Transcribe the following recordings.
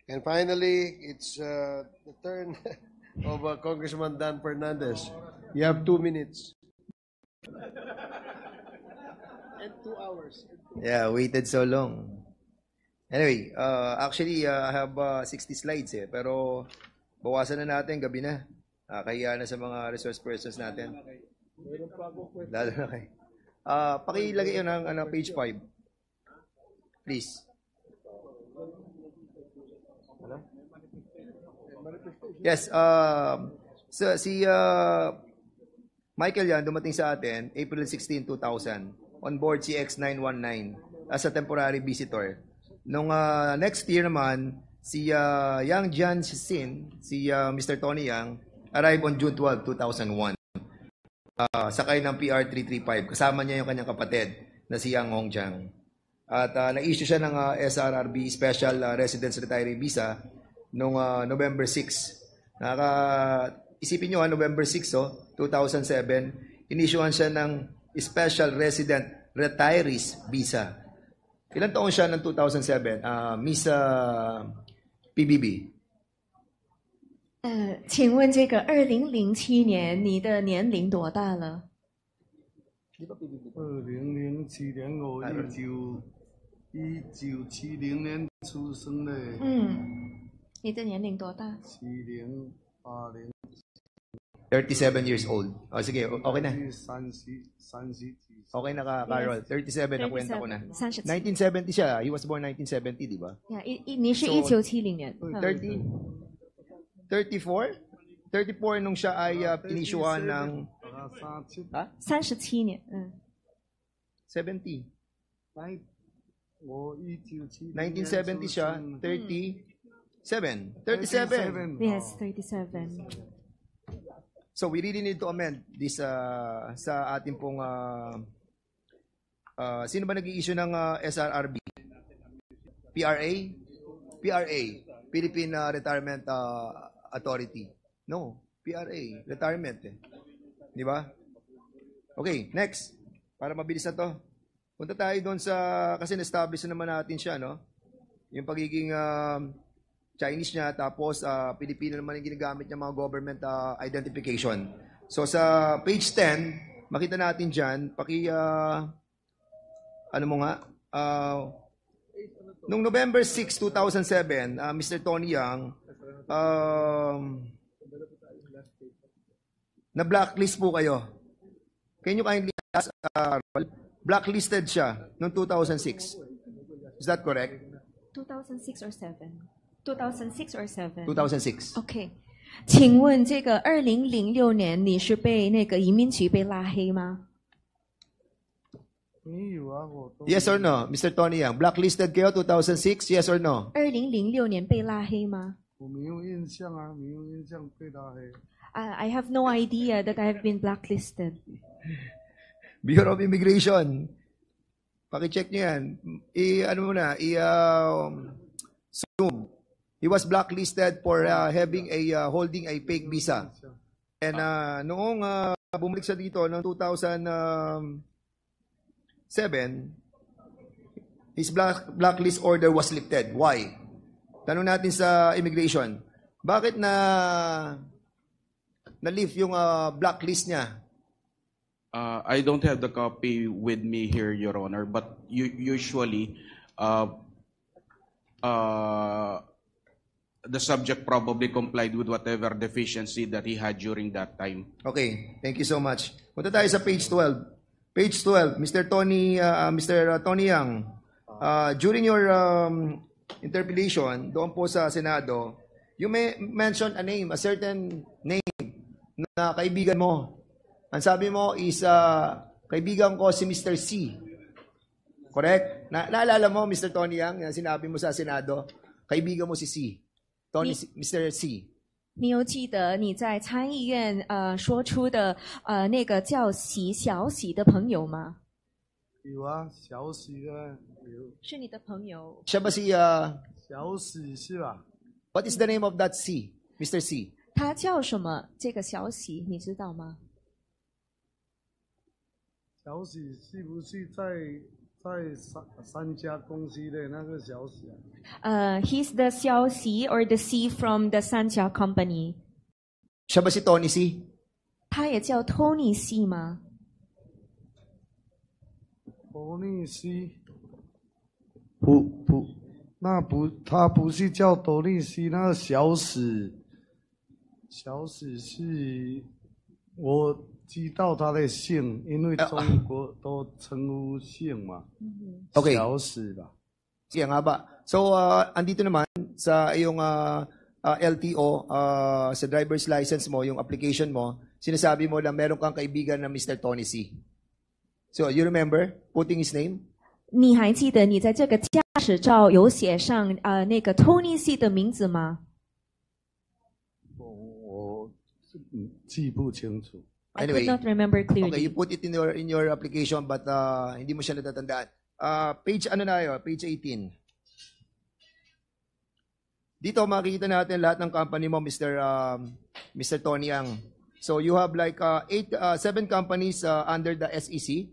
And finally, it's the turn of Congressman Dan Fernandez. You have 2 minutes. And 2 hours. Yeah, waited so long. Anyway, actually, I have 60 slides pero bawasan na natin, gabi na. Kaya na sa mga resource persons natin. Lalo na kayo. Pakilagay yun ng page 5. Please. Yes, so si Michael yan, dumating sa atin, April 16, 2000, on board si X919 as a temporary visitor. Nung next year naman, si Yang Jian Sin, si Mr. Tony Yang, arrived on June 12, 2001. Sakay ng PR-335. Kasama niya yung kanyang kapatid na si Yang Hongjiang. At na-issue siya ng SRRB Special Residence Retiree Visa noong November 6. Isipin nyo, November 6, 2007, inissuehan siya ng Special Resident Retirees Visa. Ilan taon siya ng 2007? Miss PBB. 请问这个2007年你的年龄多大了？2007年我1970年出生的。你的年龄多大？70、80。37 years old. Sige, okay na. 30. Okay na ka, Carol. 37 na kwenta ko na. 1970 siya. He was born 1970, di ba? Yeah, 你是1970年。34 nung siya ay inisyuhan ng 37年70 1970 siya 37 Yes, 37. So we really need to amend this sa ating pong sino ba nag-i-issue ng SRRB? PRA, Philippine Retirement Authority. No, PRA, retirement Di ba? Okay, next. Para mabilis na to. Punta tayo doon kasi na-establish na naman natin siya, no? Yung pagiging Chinese niya, tapos Pilipino naman yung ginagamit niya mga government identification. So sa page 10, makita natin dyan, nung November 6, 2007, Mr. Tony Yang, na-blacklist po kayo. Can you kindly ask, blacklisted siya noong 2006. Is that correct? 2006 or 7? 2006 or 7? 2006. Okay. 请问这个2006年你是被那个移民局被拉黑吗？ Yes or no, Mr. Tony Yang? Blacklisted kayo 2006? Yes or no? 2006年被拉黑吗？ 我没有印象啊，没有印象被拉黑。I have no idea that I have been blacklisted. Bureau of Immigration. Paki-check niyo yan. Zoom. He was blacklisted for holding a fake visa. And noong bumalik siya dito noong 2007, his blacklist order was lifted. Why? Tanong natin sa immigration. Bakit na-lift yung blacklist niya? I don't have the copy with me here, Your Honor, but usually the subject probably complied with whatever deficiency that he had during that time. Okay, thank you so much. Punta tayo sa page 12. Page 12, Mr. Tony Yang, during your interpellation doon po sa Senado, you may mention a name, a certain name na kaibigan mo. Ang sabi mo is, kaibigan ko si Mr. C. Correct? Naalala mo, Mr. Tony Yang, sinabi mo sa Senado, kaibigan mo si C. Mr. C. 你有记得你在参议院说出的那个叫小喜的朋友吗？有啊，小喜的有。是你的朋友。Siya ba si小喜是吧 What is the name of that C? Mr. C. 他叫什么？这个小喜你知道吗？小喜是不是在在三家公司的那个小史啊， He's the Xiao Xi or the C from the Sanjia Company. Siya ba si Tony C? 他也叫 Tony C 吗？托尼西，不，那不，他不是叫托尼西，那个小史是我知道他的姓，因为中国都称呼姓嘛。 Okay. 小史吧。 Sige nga ba. So, andito naman sa iyong LTO, sa driver's license mo, yung application mo, sinasabi mo na meron kang kaibigan na Mr. Tony C. So, you remember putting his name? 你还记得你在这个驾驶照有写上那个 Tony C 的名字吗？我记不清楚。 I could Anyway, not remember okay, you clearly. put it in your application but hindi mo siya natatandaan. Page ano na yun? Page 18. Dito makikita natin lahat ng company mo, Mr. Tony Ang. So you have like 7 companies under the SEC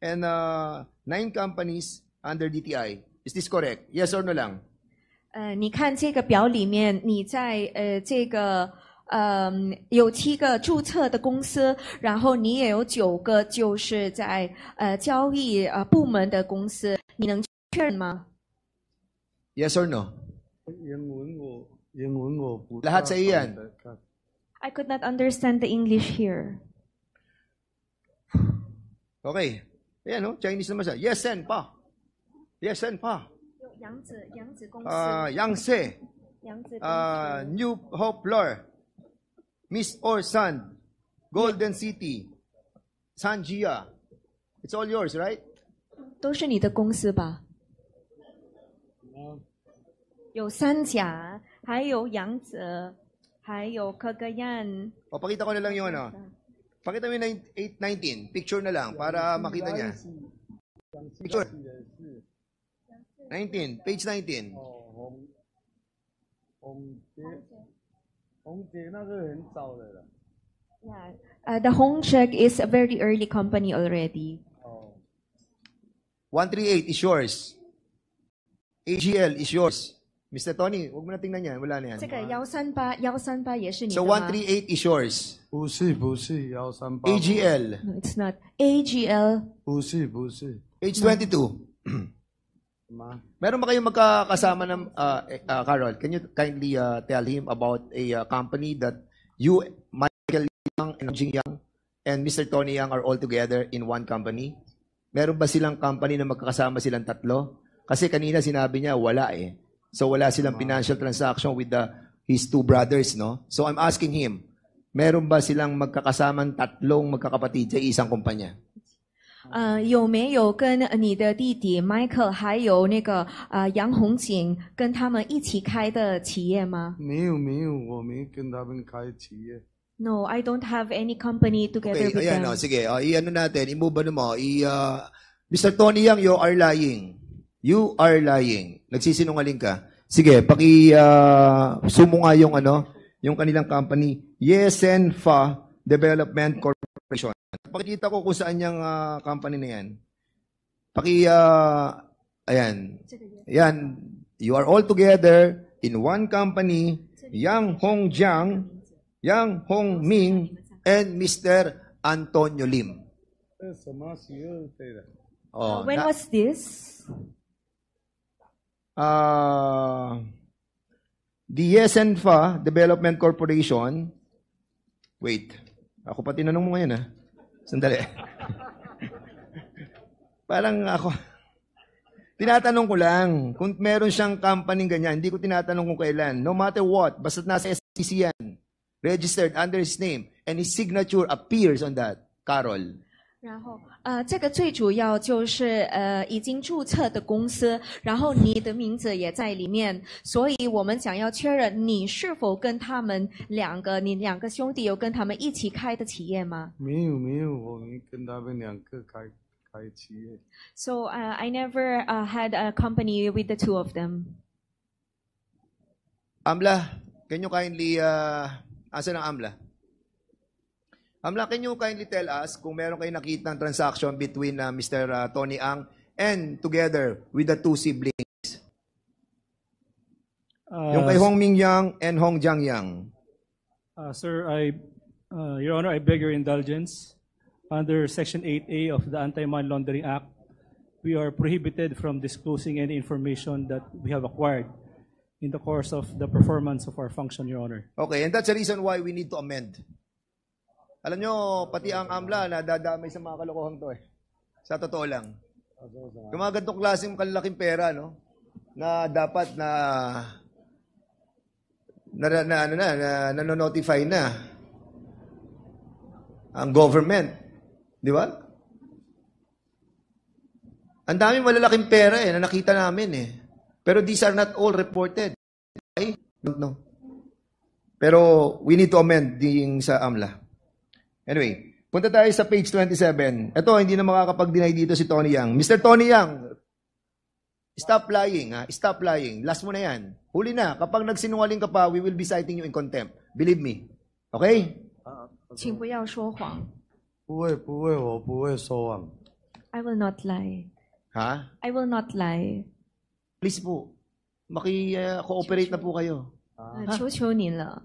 and 9 companies under DTI. Is this correct? Yes or no lang? 你看这个表里面，你在这个有7个注册的公司，然后你也有9个就是在交易部门的公司，你能确认吗？ Yes or no? 英文我不大 Lahat sa iyo yan. 懂得看 I could not understand the English here. Okay. Ayan, no? Chinese naman siya. Yes and pa. Yes and pa. 杨子公司， Yangtze. 杨子 New Hope Lore. Miss Orsan. Golden City. Sanjia. It's all yours, right? 都是你的公司吧？有三甲，还有杨子，还有Cagayan。 O, pakita ko na lang yung ano. Pakita mo yung 819. Picture na lang para makita niya. Picture. 19. Page 19. 哦，红杰那个很早的了。 Yeah, the Hongcheck is a very early company already. 哦， 138 is yours. AGL is yours. Mr. Tony, huwag mo na tingnan yan. Wala na yan. 这个138也是你 So 的吗 138 is yours. 不是138。 AGL. No, it's not. AGL. 不是。 Page 22. 妈， Meron ba kayong magkakasama ng, Carol, can you kindly tell him about a company that you, Michael Yang and Jing Yang and Mr. Tony Yang are all together in one company? Meron ba silang company na magkakasama silang tatlo? Kasi kanina sinabi niya, wala eh. So wala silang financial transaction with his 2 brothers, no? So I'm asking him, meron ba silang magkakasamang tatlong magkakapatid sa isang kumpanya? 有没有跟你的弟弟 Michael 还有那个杨红景跟他们一起开的企业吗没有，我没跟他们开企业。 ？No, I don't have any company together Okay, with ayan, them. sige. I-ano natin, i-move ano mo, Mr. Tony Yang, you are lying. You are lying. Nagsisinungaling ka. Sige, sumo nga yung yung kanilang company, Yesenfa Development Corporation. Pakikita ko kung saan yung company na yan. Ayan. Ayan. You are all together in one company, Yang Hongjiang, Yang Hongming, and Mr. Antonio Lim. 这什么12岁的？ Oh, When was this? the Yesenfa Development Corporation. Wait. Ako pa tinanong mo ngayon, Sandali. Parang ako. Tinatanong ko lang kung meron siyang company ganyan. Hindi ko tinatanong kung kailan. No matter what, basta nasa SEC yan. Registered under his name and his signature appears on that. Carol. 然后这个最主要就是已经注册的公司，然后你的名字也在里面，所以我们想要确认你是否跟他们你两个兄弟有跟他们一起开的企业吗？没有，我没跟他们2个开企业。 So I never had a company with the 2 of them. Amla, can you kindly, asan ang Amla? Amla, can you kindly tell us kung meron kayo nakitang transaction between Mr. Tony Ang and together with the two siblings? Yung kay Hong Ming Yang and Hong Jiang Yang. Sir, Your Honor, I beg your indulgence. Under Section 8A of the Anti-Money Laundering Act, we are prohibited from disclosing any information that we have acquired in the course of the performance of our function, Your Honor. Okay, and that's the reason why we need to amend. Alam nyo, pati ang AMLA nadadamay sa mga kalokohan to eh. Sa totoo lang. Yung mga ganitong klaseng kalalaking pera, no? Na dapat nanonotify na ang government. Di ba? Ang daming malalaking pera na nakita namin eh. Pero these are not all reported. I don't know. Pero we need to amend yung sa AMLA. Anyway, punta tayo sa page 27. Ito, hindi na makakapag-deny dito si Tony Yang. Mr. Tony Yang, stop lying. Ha? Stop lying. Last mo na yan. Huli na. Kapag nagsinungaling ka pa, we will be citing you in contempt. Believe me. Okay? 请不要说谎。不会，我不会说谎。 I will not lie. Ha? I will not lie. Please po. Maki-cooperate na po kayo. 求求您了。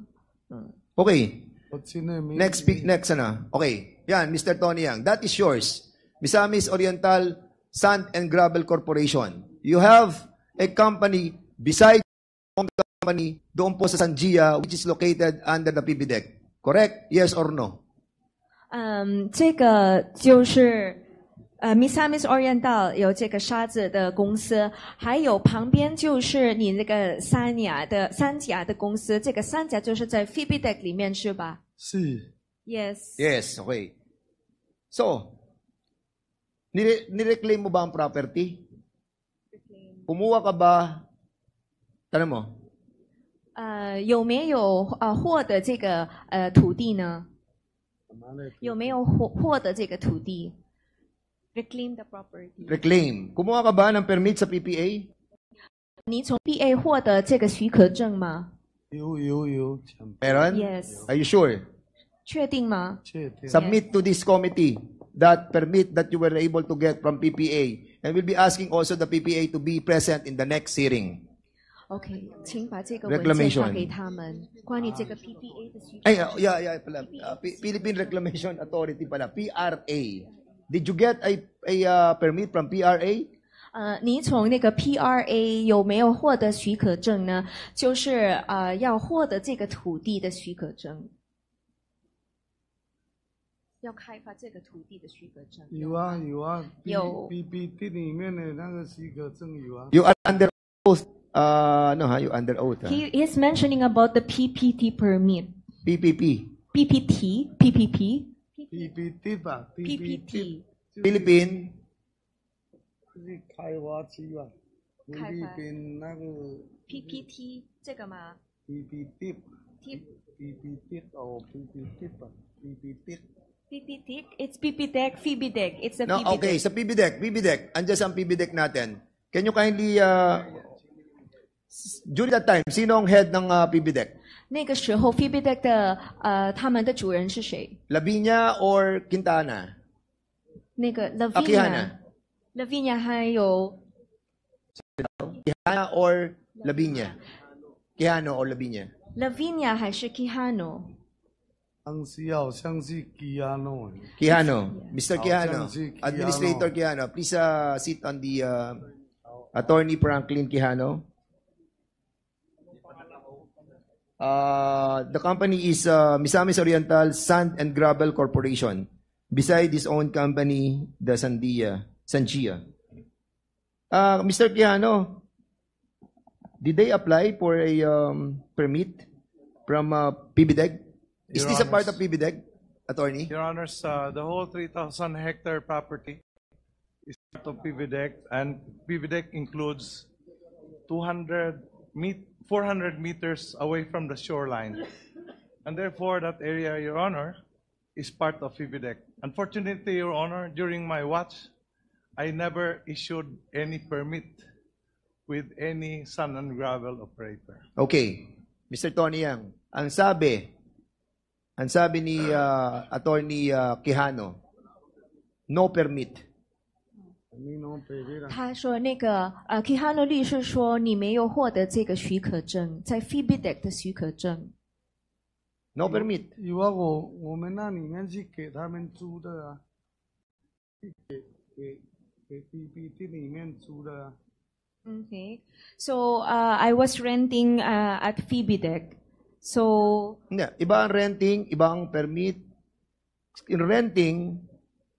Okay. 我今天没 Next, ano? Okay. Yan, Mr. Tony Yang. That is yours. Misamis Oriental Sand and Gravel Corporation. You have a company beside the company doon po sa Sanjia, which is located under the PBDEC. Correct? Yes or no? 这个就是Misamis Oriental 有这个沙子的公司，还有旁边就是你那个三甲的公司，这个三甲就是在 FIBIDEC 里面是吧？是 Yes. Yes, okay. So, nireclaim mo ba ang property? Kumuha ka ba? Tanong mo. 有没有获得这个土地呢？有没有获得这个土地 ？Reclaim the property. Reclaim. Kumuha ka ba ng permit sa PPA? 你从 PA 获得这个许可证吗 有， Meron?？Yes. Are you sure? 确定吗？确定。 Submit to this committee that permit that you were able to get from PPA. And we'll be asking also the PPA to be present in the next hearing. OK， 请把这个文件 Reclamation. 发给他们，关于这个 PPA 的需求。 Ay, yeah, pala. Philippine Reclamation Authority pala. PRA. Did you get a permit from PRA? 你从那个 PRA 有没有获得许可证呢？就是要获得这个土地的许可证，要开发这个土地的许可证。有啊。有 PPT 里面的那个许可证有啊。 You are under oath. You under oath. He is mentioning about the PPT permit. PPP. PPT 吧 PPT. Philippine. 是开发区吧？菲律宾那个 PPT 这个吗 PPT？T PPT 哦 PPT 吧 PPT PPT. It's PPDEC, FIBIDEC. It's a No, PPDEC. okay, sa PBDEC. Andiyan sa PBDEC natin. Can you kindly, during that time, sino ang head ng PBDEC? 那个时候 FIBIDEC 的他们的主人是谁？ Lavinia or Quintana? 那个 Quijana. Lavinia 还有 Quijana or Lavinia? Quijano or Lavinia? Lavinia 还是 Quijano？ 当时好像是 Quijano Quijano. Mr. Quijano. 好像是 Quijano. Administrator Quijano. Please sit on the Attorney Franklin Quijano. The company is Misamis Oriental Sand and Gravel Corporation. Beside his own company, the Sanjia. Mr. Quijano, did they apply for a permit from PBDEC? Is Your this a part Honors. of PBDEC, Attorney? Your Honors, the whole 3,000 hectare property is part of PVDEC, and PVDEC includes 400 meters away from the shoreline. And therefore, that area, Your Honor, is part of PVDEC. Unfortunately, Your Honor, during my watch, I never issued any permit with any sand and gravel operator. Okay. Mr. Tony Yang, ang sabi ni Attorney Quijano, no permit. 你拢赔赔啦。他说那个Quijano 律师说你没有获得这个许可证，在 FIBIDEC 的许可证。 No permit. 有啊，我们那里面是给他们租的啊，给 PPT 里面租的啊。 Okay, so I was renting at FIBIDEC. So Hindi, iba ang renting, iba ang permit. In renting,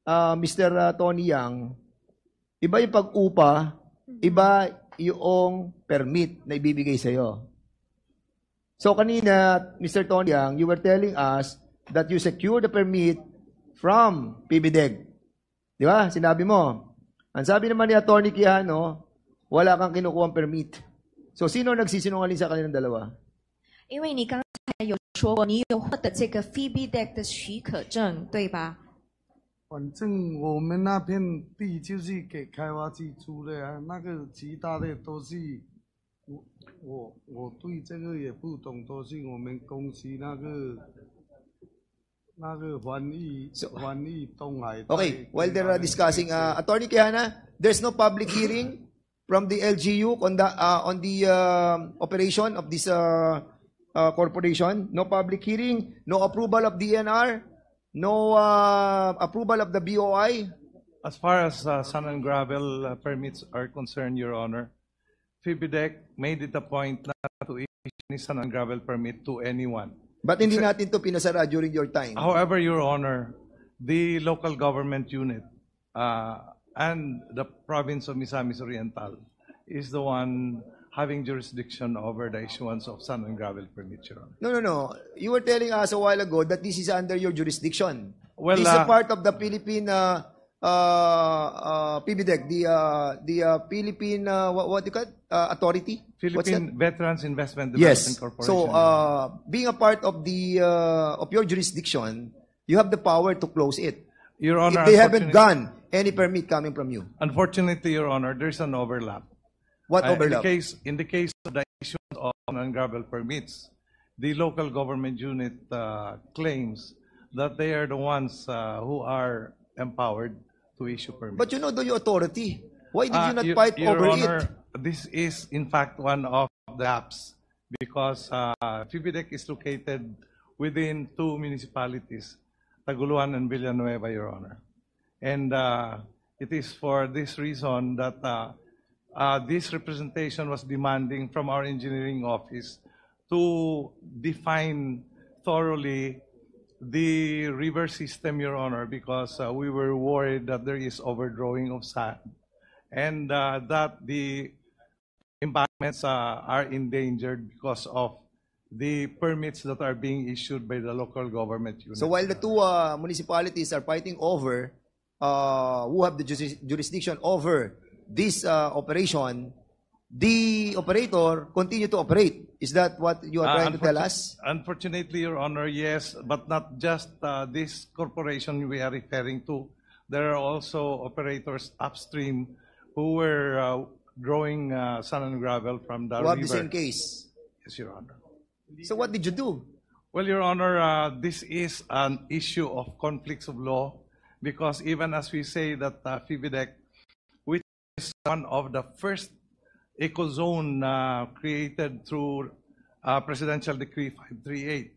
Mr. Tony Yang, iba yung pag-upa, iba yung permit na ibibigay sa'yo. So kanina, Mr. Tony Yang, you were telling us that you secured the permit from PBDEG. Di ba? Sinabi mo. Ang sabi naman ni Atty. Quijano, wala kang kinukuhang permit. So sino nagsisinungaling sa kanilang dalawa? 因为你刚才有说过你有获得这个 FIBIDEC 的许可证，对吧？ 反正我们那片地就是给开发区租的啊，那个其他的都是我对这个也不懂，都是我们公司那个翻译东海。 Okay, while they're discussing, Atty. Quijano, there's no public hearing from the LGU on the operation of this corporation. No public hearing, no approval of DNR, no approval of the BOI. As far as sand and gravel permits are concerned, Your Honor, FIBIDEC made it a point not to issue any sand and gravel permit to anyone. But hindi natin to pinasara during your time. However, Your Honor, the local government unit and the province of Misamis Oriental is the one having jurisdiction over the issuance of sand and gravel permits, Your Honor. No. You were telling us a while ago that this is under your jurisdiction. Well, this is a part of the Philippine PBDEC, the Philippine what do you call it? Authority. What's that? Philippine Veterans Investment Yes. Development Corporation. So, being a part of the of your jurisdiction, you have the power to close it. Your Honor, If they haven't unfortunately- done any permit coming from you. Unfortunately, Your Honor, there's an overlap. What overlap? In the case of the issuance of sand and gravel permits, the local government unit claims that they are the ones who are empowered to issue permits. But you know the authority. Why did you not Your- fight Your over Honor, it? this is in fact one of the apps because FIBIDEC is located within two municipalities, Taguluan and Villanueva, Your Honor. And it is for this reason that this representation was demanding from our engineering office to define thoroughly the river system, Your Honor, because we were worried that there is overdrawing of sand and that the embankments are endangered because of the permits that are being issued by the local government unit. So while the two municipalities are fighting over who have the jurisdiction over this operation, the operator continue to operate. Is that what you are trying to tell us? Unfortunately, Your Honor, yes, but not just this corporation we are referring to. There are also operators upstream who were drawing sand and gravel from the Who river. have the same case? Yes, Your Honor. So what did you do? Well, Your Honor, this is an issue of conflicts of law because even as we say that FIBIDEC, which is one of the first ecozone created through Presidential Decree 538,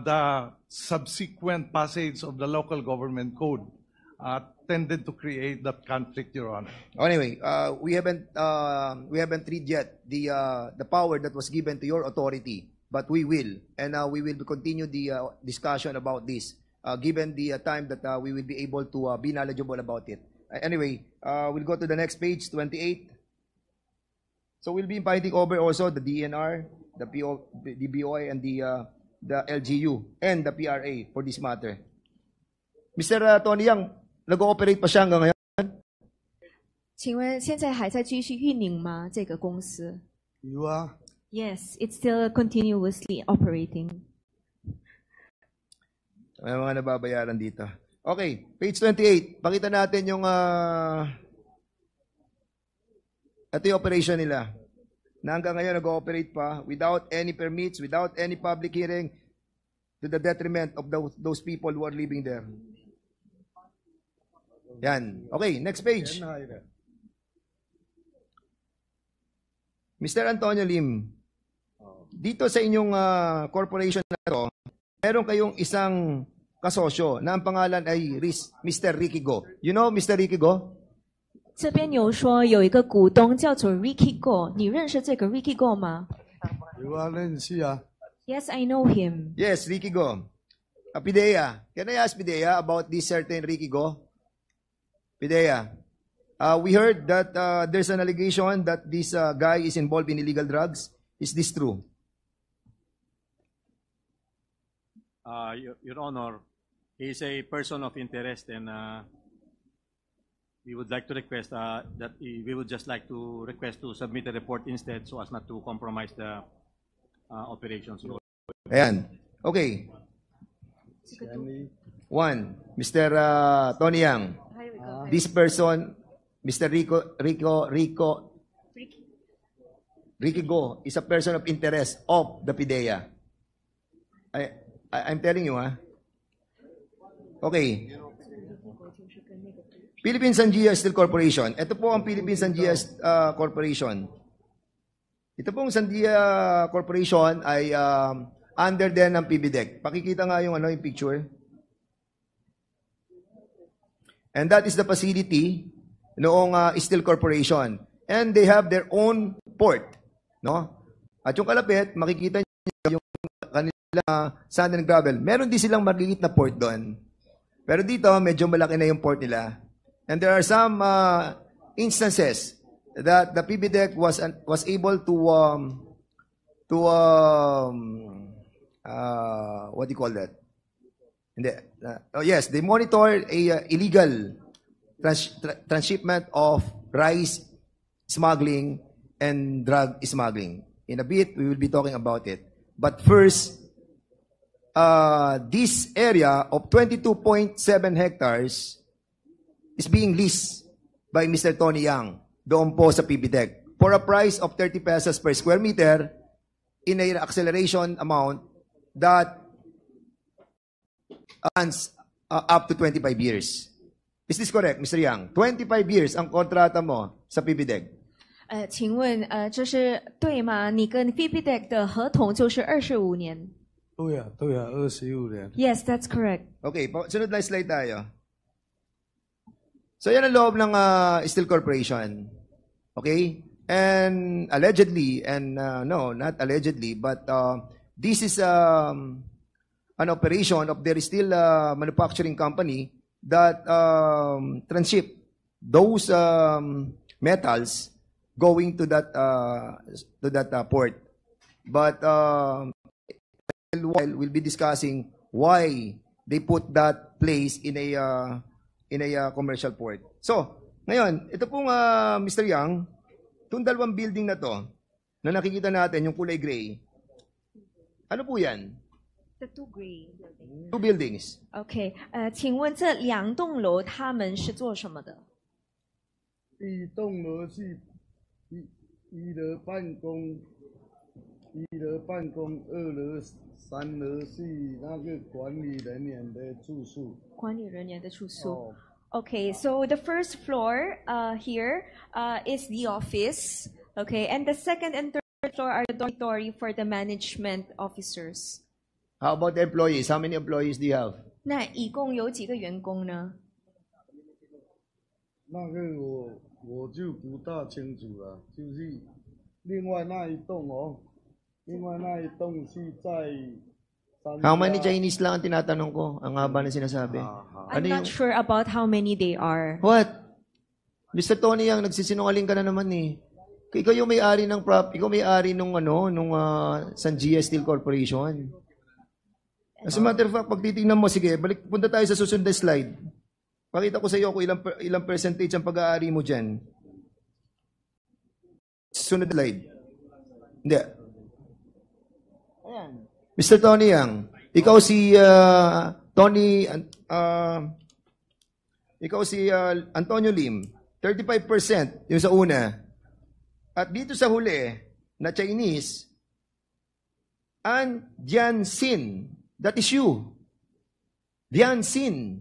the subsequent passage of the local government code tended to create that conflict, Your Honor. Anyway, we haven't read yet the power that was given to your authority, but we will, and we will continue the discussion about this, given the time that we will be able to be knowledgeable about it. Anyway, we'll go to the next page, 28. So we'll be inviting over also the DNR, the BOI, and the LGU and the PRA for this matter. Mr. Tony Yang, nag-ooperate pa siya hanggang ngayon? 请问现在还在继续运营吗？这个公司 有啊， ？Yes, it's still continuously operating. May mga nababayaran dito. Okay, page 28. Pakita natin yung ito yung operation nila. Na hanggang ngayon nag-ooperate pa without any permits, without any public hearing, to the detriment of those people who are living there. Yan. Okay, next page. Mr. Antonio Lim, dito sa inyong corporation na to, meron kayong isang kasosyo na ang pangalan ay Mr. Ricky Go. You know Mr. Ricky Go? 这边有说有一个股东叫做 Ricky Go， 你认识这个 Ricky Go 吗 有啊，认识啊。 ？Yes, I know him. Yes, Ricky Go. Pidea, can I ask Pidea about this certain Ricky Go? Pidea, we heard that there's an allegation that this guy is involved in illegal drugs. Is this true? Your Honor, he is a person of interest, and we would like to request we would just like to request to submit a report instead, so as not to compromise the operations. Ayan. Okay. One, Mr. Tony Yang. This person, Mr. Ricky Go, is a person of interest of the PIDEA. I'm telling you, ha? Okay. Philippine Sangia Steel Corporation. Ito po ang Philippine Sangia Corporation. Ito pong Sangia Corporation ay under din ng PBDEC. Pakikita nga yung yung picture. And that is the facility noong Steel Corporation. And they have their own port, no? At yung kalapit, makikita niyo yung kanila sand and gravel. Meron din silang maliit na port doon. Pero dito, medyo malaki na yung port nila. And there are some instances that the PBDEC was able to what do you call that? Yes, they monitor a illegal transshipment of rice smuggling and drug smuggling. In a bit, we will be talking about it. But first, this area of 22.7 hectares is being leased by Mr. Tony Yang doon po sa PBDEC for a price of 30 pesos per square meter in an acceleration amount that runs up to 25 years. Is this correct, Mr. Yang? 25 years ang kontrata mo sa PBDEC. 请问这是对吗？你跟 PBDEC 的合同就是25年。对啊，对啊，25年。Yes, that's correct. Okay, sunod na slide tayo. So yan ang loob ng Steel Corporation. Okay? And allegedly, and no, not allegedly, but this is an operation of their steel manufacturing company that transship those metals going to that port. But we'll be discussing why they put that place in a commercial port. So, ngayon, ito pong Mr. Yang, itong dalawang building na to, na nakikita natin, yung kulay gray, ano po yan? The two gray buildings. Two buildings. Okay, 请问这两栋楼他们是做什么的？一栋楼是一楼办公，二楼、三楼是那个管理人员的住宿。管理人员的住宿。哦 Okay, so the first floor here is the office. Okay, and the second and third floor are the dormitory for the management officers. How about the employees? How many employees do you have? 那一共有几个员工呢？那个我就不大清楚了，就是另外那一栋是在。How many Chinese lang ang tinatanong ko? Ang haba na sinasabi. I'm not sure about how many they are. What? Mr. Tony Yang, nagsisinungaling ka na naman eh. Ikaw yung may-ari ng ikaw may-ari nung Sangia Steel Corporation. As a matter of fact, pag titingnan mo, sige, punta tayo sa susunod na slide. Pakita ko sa iyo kung ilang percentage ang pag-aari mo dyan. Susunod na slide. Hindi. Ayan. Mr. Tony Yang, ikaw si Antonio Lim, 35% yung sa una. At dito sa huli na Chinese, An Jianxin, that is you. Jianxin.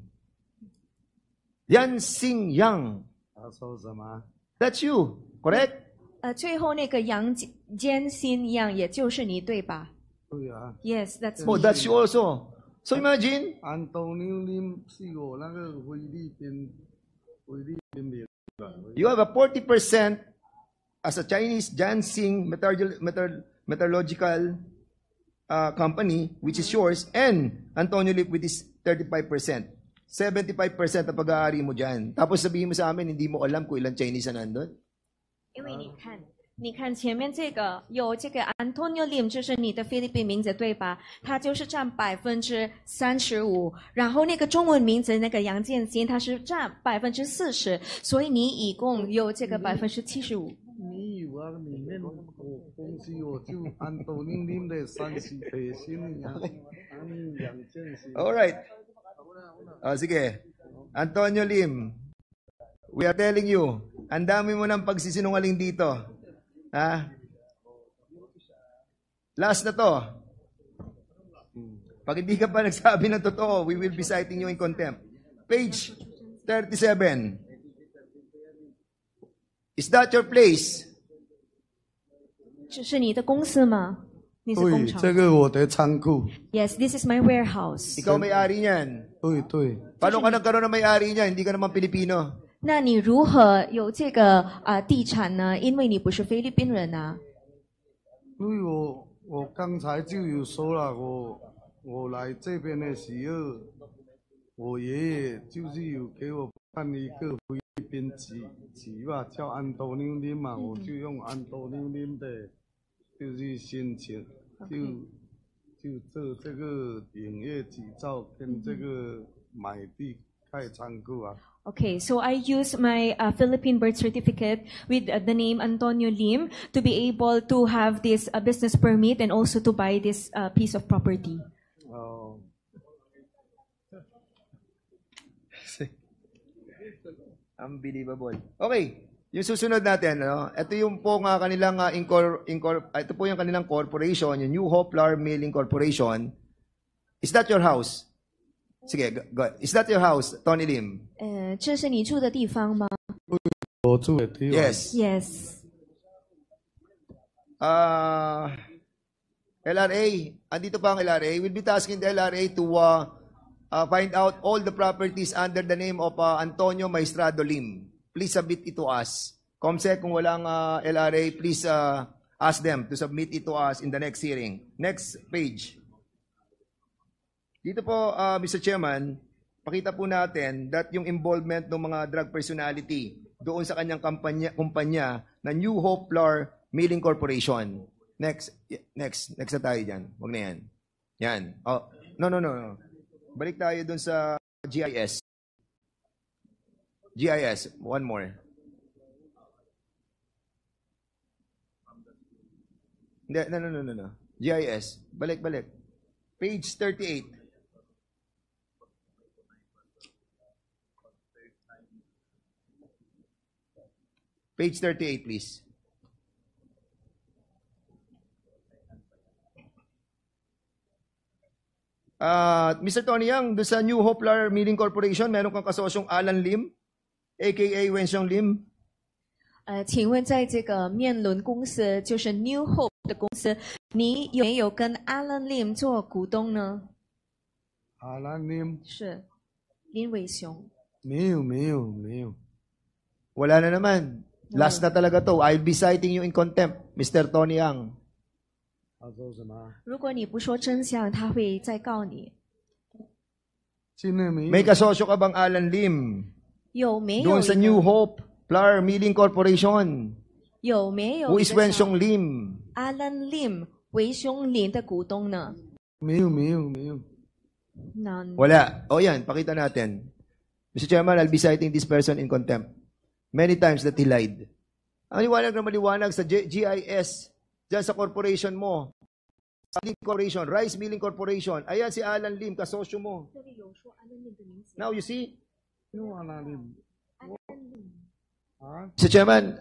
Yan Xing Yang. 他说什么？ That's you, correct? 最后那个杨坚新一样，也就是你对吧对啊， ？Yes, that's Oh, me. that's you also. So imagine, 安东尼林是我那个菲律宾的。 you have a 40% as a Chinese Jiangxing Metallurgical company, which is yours, and Antonio Lim with his 35%. 75% ang pag-aari mo dyan. Tapos sabihin mo sa amin, hindi mo alam kung ilang Chinese na nandun. 因为你看前面这个有这个 Antonio Lim， 就是你的菲律宾名字对吧？他就是占35%，然后那个中文名字那个杨建新，他是占40%，所以你一共有这个75%。你有啊？里面我公司我就安东尼林的30倍薪呀，安2件薪。 Alright. Sige. Antonio Lim, we are telling you, ang dami mo ng pagsisinungaling dito. Ha? Last na to. Pag hindi ka pa nagsabi ng totoo, we will be citing you in contempt. Page 37. Is that your place? 这是你的公司吗？你是工对，厂这个我的仓库。 ？Yes, this is my warehouse. Ikaw may-ari niyan. 对对， Paano ka nagkaroon ng may-ari niyan? Hindi ka naman Pilipino. 那你如何有这个地产呢？因为你不是菲律宾人啊。因为我刚才就有说了，我来这边的时候，我爷爷就是有给我办一个菲律宾籍吧，叫安东尼林嘛，我就用安东尼林的，就是申请，就做这个营业执照跟这个买地开仓库啊。 Okay, so I use my Philippine birth certificate with the name Antonio Lim to be able to have this business permit and also to buy this piece of property. Oh. Unbelievable. Okay, yung susunod natin, ano? Ito yung po nga kanilang ito po yung kanilang corporation, yung New Hope Flour Milling Corporation. Is that your house? Sige, go. Is that your house, Tony Lim? 这是你住的地方吗？ 我住的地方。 Yes. Yes. LRA, andito pa ang LRA. We'll be tasking the LRA to find out all the properties under the name of Antonio Maestrado Lim. Please submit it to us. Comsec, kung walang LRA, please ask them to submit it to us in the next hearing. Next page. Dito po, Mr. Chairman, pakita po natin that yung involvement ng mga drug personality doon sa kanyang kumpanya na New Hope Flour Milling Corporation. Next na tayo dyan. Huwag na yan. Yan. Oh, no. Balik tayo doon sa GIS. GIS, one more. No. GIS, balik. Page 38. Page 38, please. Mr. Tony Yang, doon sa New Hope Flour Milling Corporation, meron kang kasosyong Alan Lim, aka Wenxiong Lim. 请问在这个面轮公司，就是 New Hope 的公司，你有没有跟 Alan Lim 做股东呢？ Alan Lim 是林伟雄。没有。 Wala na naman. Last na talaga to. I'll be citing you in contempt, Mr. Tony Yang. 他说什么？如果你不说真相，他会再告你。真的没有。 May kasosyo ka bang Alan Lim? 有没有 Doon sa New Hope Flour Milling Corporation. 有没有 Who is Wenxiong Lim? Alan Lim 维兄林的股东呢？没有。 None. Wala. O yan, pakita natin. Mr. Chairman, I'll be citing this person in contempt. Many times that he lied. Ang liwanag na maliwanag sa GIS, dyan sa corporation mo, Milling Corporation, Rice Milling Corporation, ayan si Alan Lim, kasosyo mo. Now you see? No, Alan Lim. Mr. Chairman,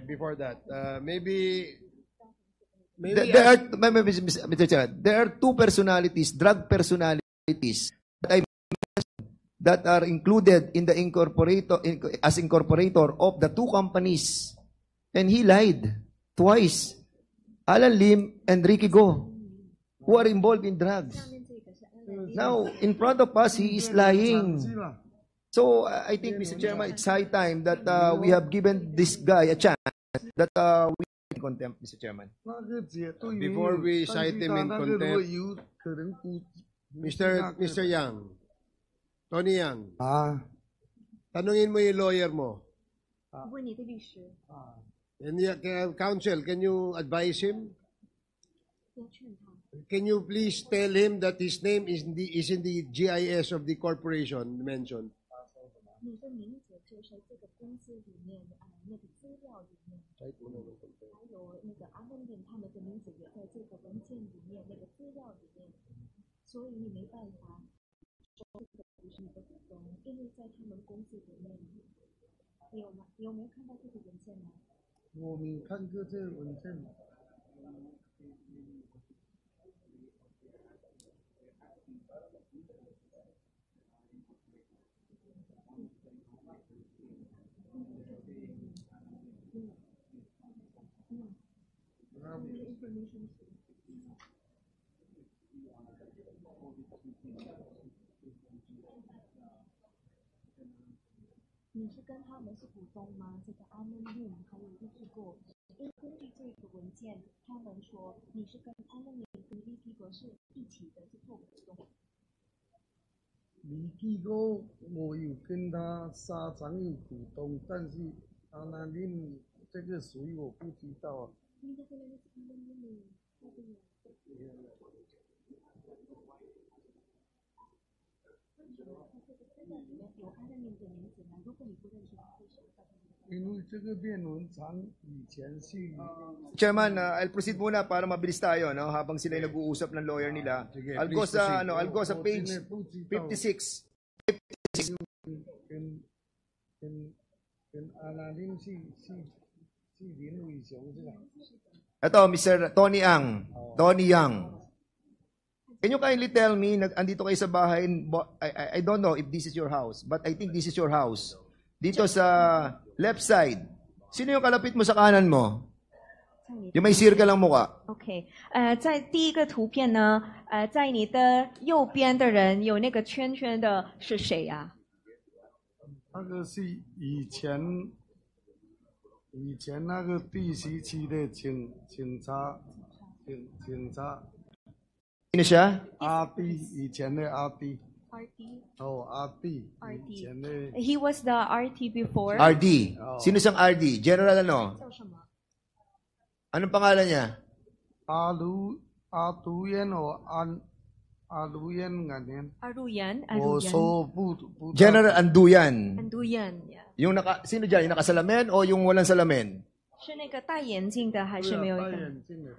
Before that, maybe Mr. Chairman, there are two personalities, drug personalities, that I mentioned that are included in the as incorporator of the two companies. And he lied twice. Alan Lim and Ricky Go, who are involved in drugs. Now, in front of us, he is lying. So, I think, Mr. Chairman, it's high time that we have given this guy a chance that we in contempt, Mr. Chairman. Before we cite him in contempt, Mr. Yang, Tony Yang, tanungin mo yung lawyer mo. And counsel, can you advise him? Can you please tell him that his name is in the GIS of the corporation mentioned?李继高，我有跟他沙场有股东，但是阿南令这个属于我不知道啊。因为这个辩论场以前是 Chairman, I'll proceed muna para mabilis tayo, no? Habang sila yung nag-uusap ng lawyer nila. I'll go sa page 56. Ito, Mr. Tony Ang. Tony Yang. Can you kindly tell me, andito kayo sa bahay, I don't know if this is your house, but I think this is your house. Dito sa left side, sino yung kalapit mo sa kanan mo? Yung may circle ang mukha. OK， 在第一个图片呢，在你的右边的人有那个圈圈的是谁呀？那个是以前那个第10期的警察。 Sino siya? 阿弟，以前的阿弟。 RD. 哦，阿弟。以前的。He was the RT before. RD. Sino siyang RD? General ano? Anong pangalan niya? Aduyan o Aduyan ganyan. Aruyan. O so General Anduyan. Anduyan. Yeah. Yung sino diyan? Yung nakasalamin o yung walang salamin? 是那个戴眼镜的还是没有一个？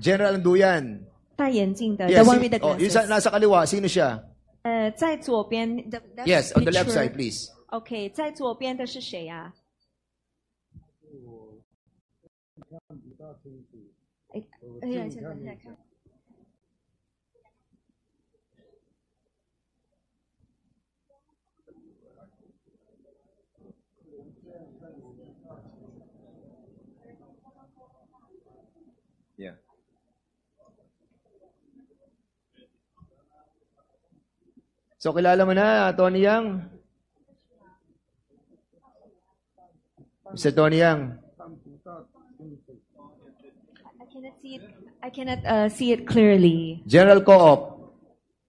General Anduyan. 戴眼镜的 Yes, the one with the yung glasses. nasa kaliwa, sino siya? 在左边 Yes, on the left side, please. OK， 在左边的是谁呀？现在看。Yeah. So, kilala mo na, Tony Yang? Mr. Tony Yang? I cannot see it clearly. General Co-op.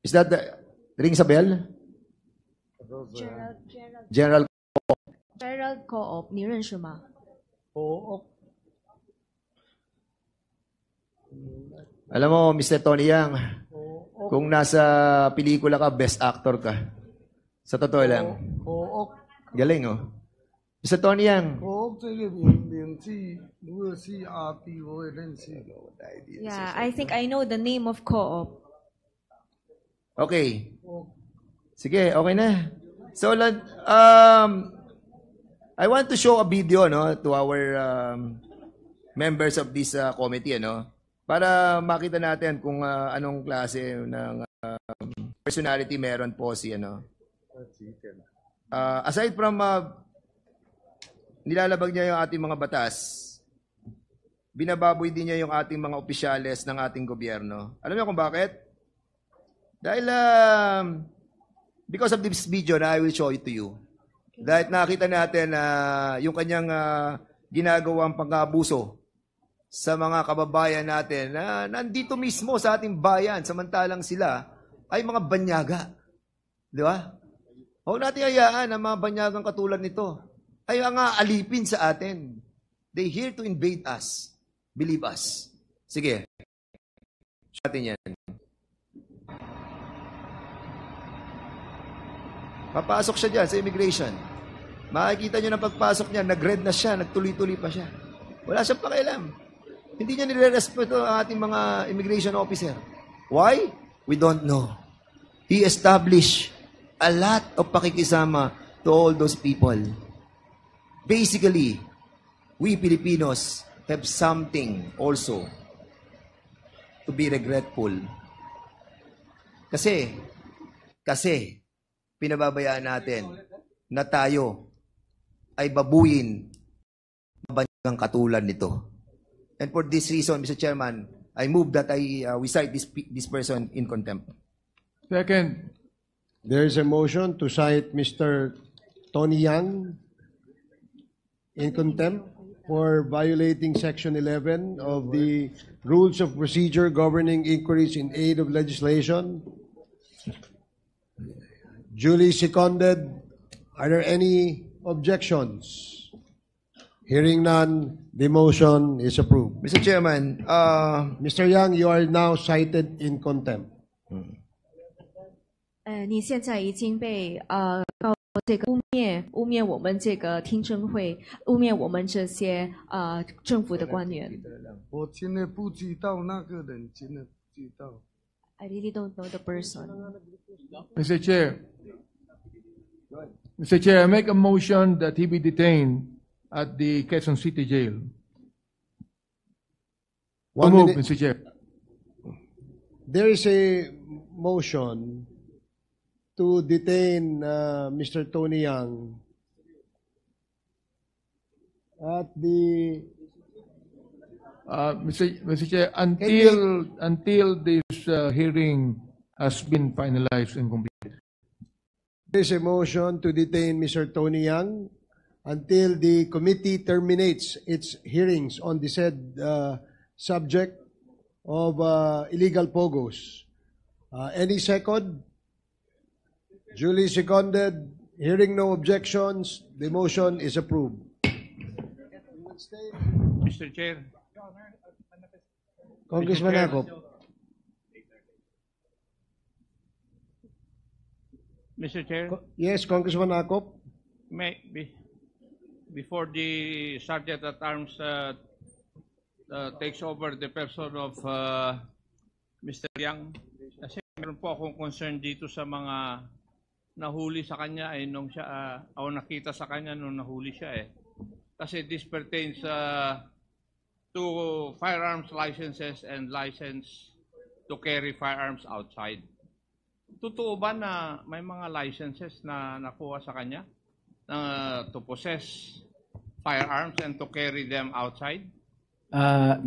Is that the... Rings a bell? General Gerald Co-op， 你认识吗？ Alam mo, Mr. Tony Yang, kung nasa pelikula ka, best actor ka. Sa totoo lang. Galing, oh. Mr. Tony Yang. Yeah, I think I know the name of Co-op. Okay. Sige, okay na. So, I want to show a video, no, to our members of this committee, no, para makita natin kung anong klase ng personality meron po si, ano. aside from nilalabag niya yung ating mga batas, binababoy din niya yung ating mga opisyales ng ating gobyerno. Alam niyo kung bakit? Dahil, because of this video na I will show it to you, dahil nakita natin yung kanyang ginagawang pang-abuso sa mga kababayan natin na nandito mismo sa ating bayan, samantalang sila ay mga banyaga. Di ba? Huwag natin hayaan ang mga banyagang katulad nito ay ang alipin sa atin. They here to invade us. Believe us. Sige. Sa atin yan. Papasok siya dyan sa immigration. Makikita nyo na pagpasok niya, nag-red na siya, nagtuloy-tuloy pa siya. Wala siyang pakialam. Hindi niya nire-respeto ang ating mga immigration officer. Why? We don't know. He established a lot of pakikisama to all those people. Basically, we Filipinos have something also to be regretful. Kasi, pinababayaan natin na tayo ay babuyin banyagang katulad nito. And for this reason, Mr. Chairman, I move that we cite this person in contempt. Second. There is a motion to cite Mr. Tony Yang in contempt for violating Section 11 of the Rules of Procedure governing inquiries in aid of legislation. Duly seconded. Are there any objections? Hearing none, the motion is approved. Mr. Chairman, Mr. Yang, you are now cited in contempt. 你现在已经被告这个污蔑我们这个听证会，污蔑我们这些政府的官员。我真的不知道那个人，真的不知道。I really don't know the person. Mr. Chair, I make a motion that he be detained at the Quezon City Jail. One Move, minute. Mr. Chair. There is a motion to detain Mr. Tony Yang at the Mr. Chair, until this hearing has been finalized and completed. there is a motion to detain Mr. Tony Yang until the committee terminates its hearings on the said subject of illegal pogos. Any second? Duly seconded. Hearing no objections, the motion is approved. Mr. Chair. Congressman Mr. Chair. Akop. Mr. Chair, Yes, Congressman Akop. before the Sergeant at Arms takes over the person of Mr. Yang, kasi meron po akong concern dito sa mga nahuli sa kanya nung siya o nakita sa kanya nung nahuli siya Kasi this pertains to firearms licenses and license to carry firearms outside. Totoo ba na may mga licenses na nakuha sa kanya to possess firearms and to carry them outside?